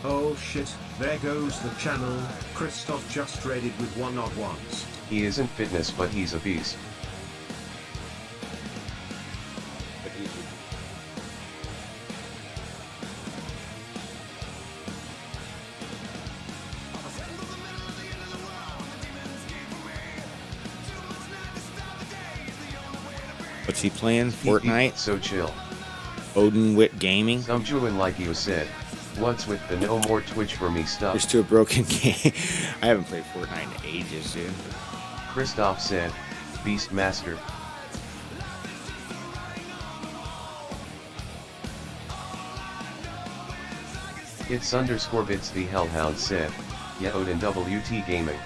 Oh shit, there goes the channel. Christoph just raided with 1 odd ones. He isn't fitness, but he's a beast. What's he playing? Fortnite? So chill. Odin Wit Gaming? Some Jewin, like you said. What's with the no more Twitch for me stuff? Just to a broken game. I haven't played Fortnite in ages, dude. Christoph said, Beastmaster. It's underscore bits the Hellhound said, yeah, Odin WT Gaming.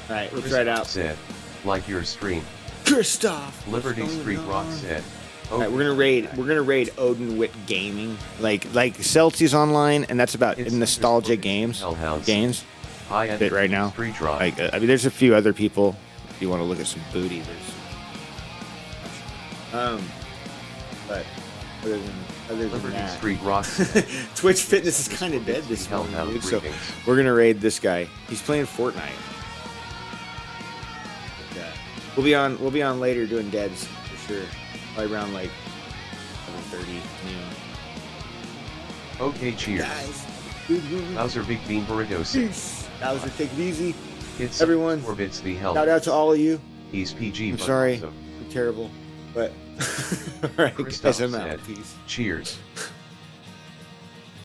Alright, we'll try it out. Said, like your stream. Christoph! Liberty Street Rock said. Alright, we're gonna raid Odin Wit Gaming. Like Celti's online, and that's about nostalgia games. Games. Bit right now. Like I mean, there's a few other people. If you want to look at some booty, there's. But other than Liberty that, Street Rock. Twitch fitness is kind of dead this morning, dude. So we're gonna raid this guy. He's playing Fortnite. Yeah. We'll be on later doing deads for sure. Probably around like 11:30 noon. Okay, cheers. Bowser Big Bean Burrito says. Bowser, take it easy. It's everyone. Bits the hell. Shout out to all of you. He's PG. I'm but sorry. also. You're terrible. But all right, guys, I'm out. Peace. Cheers.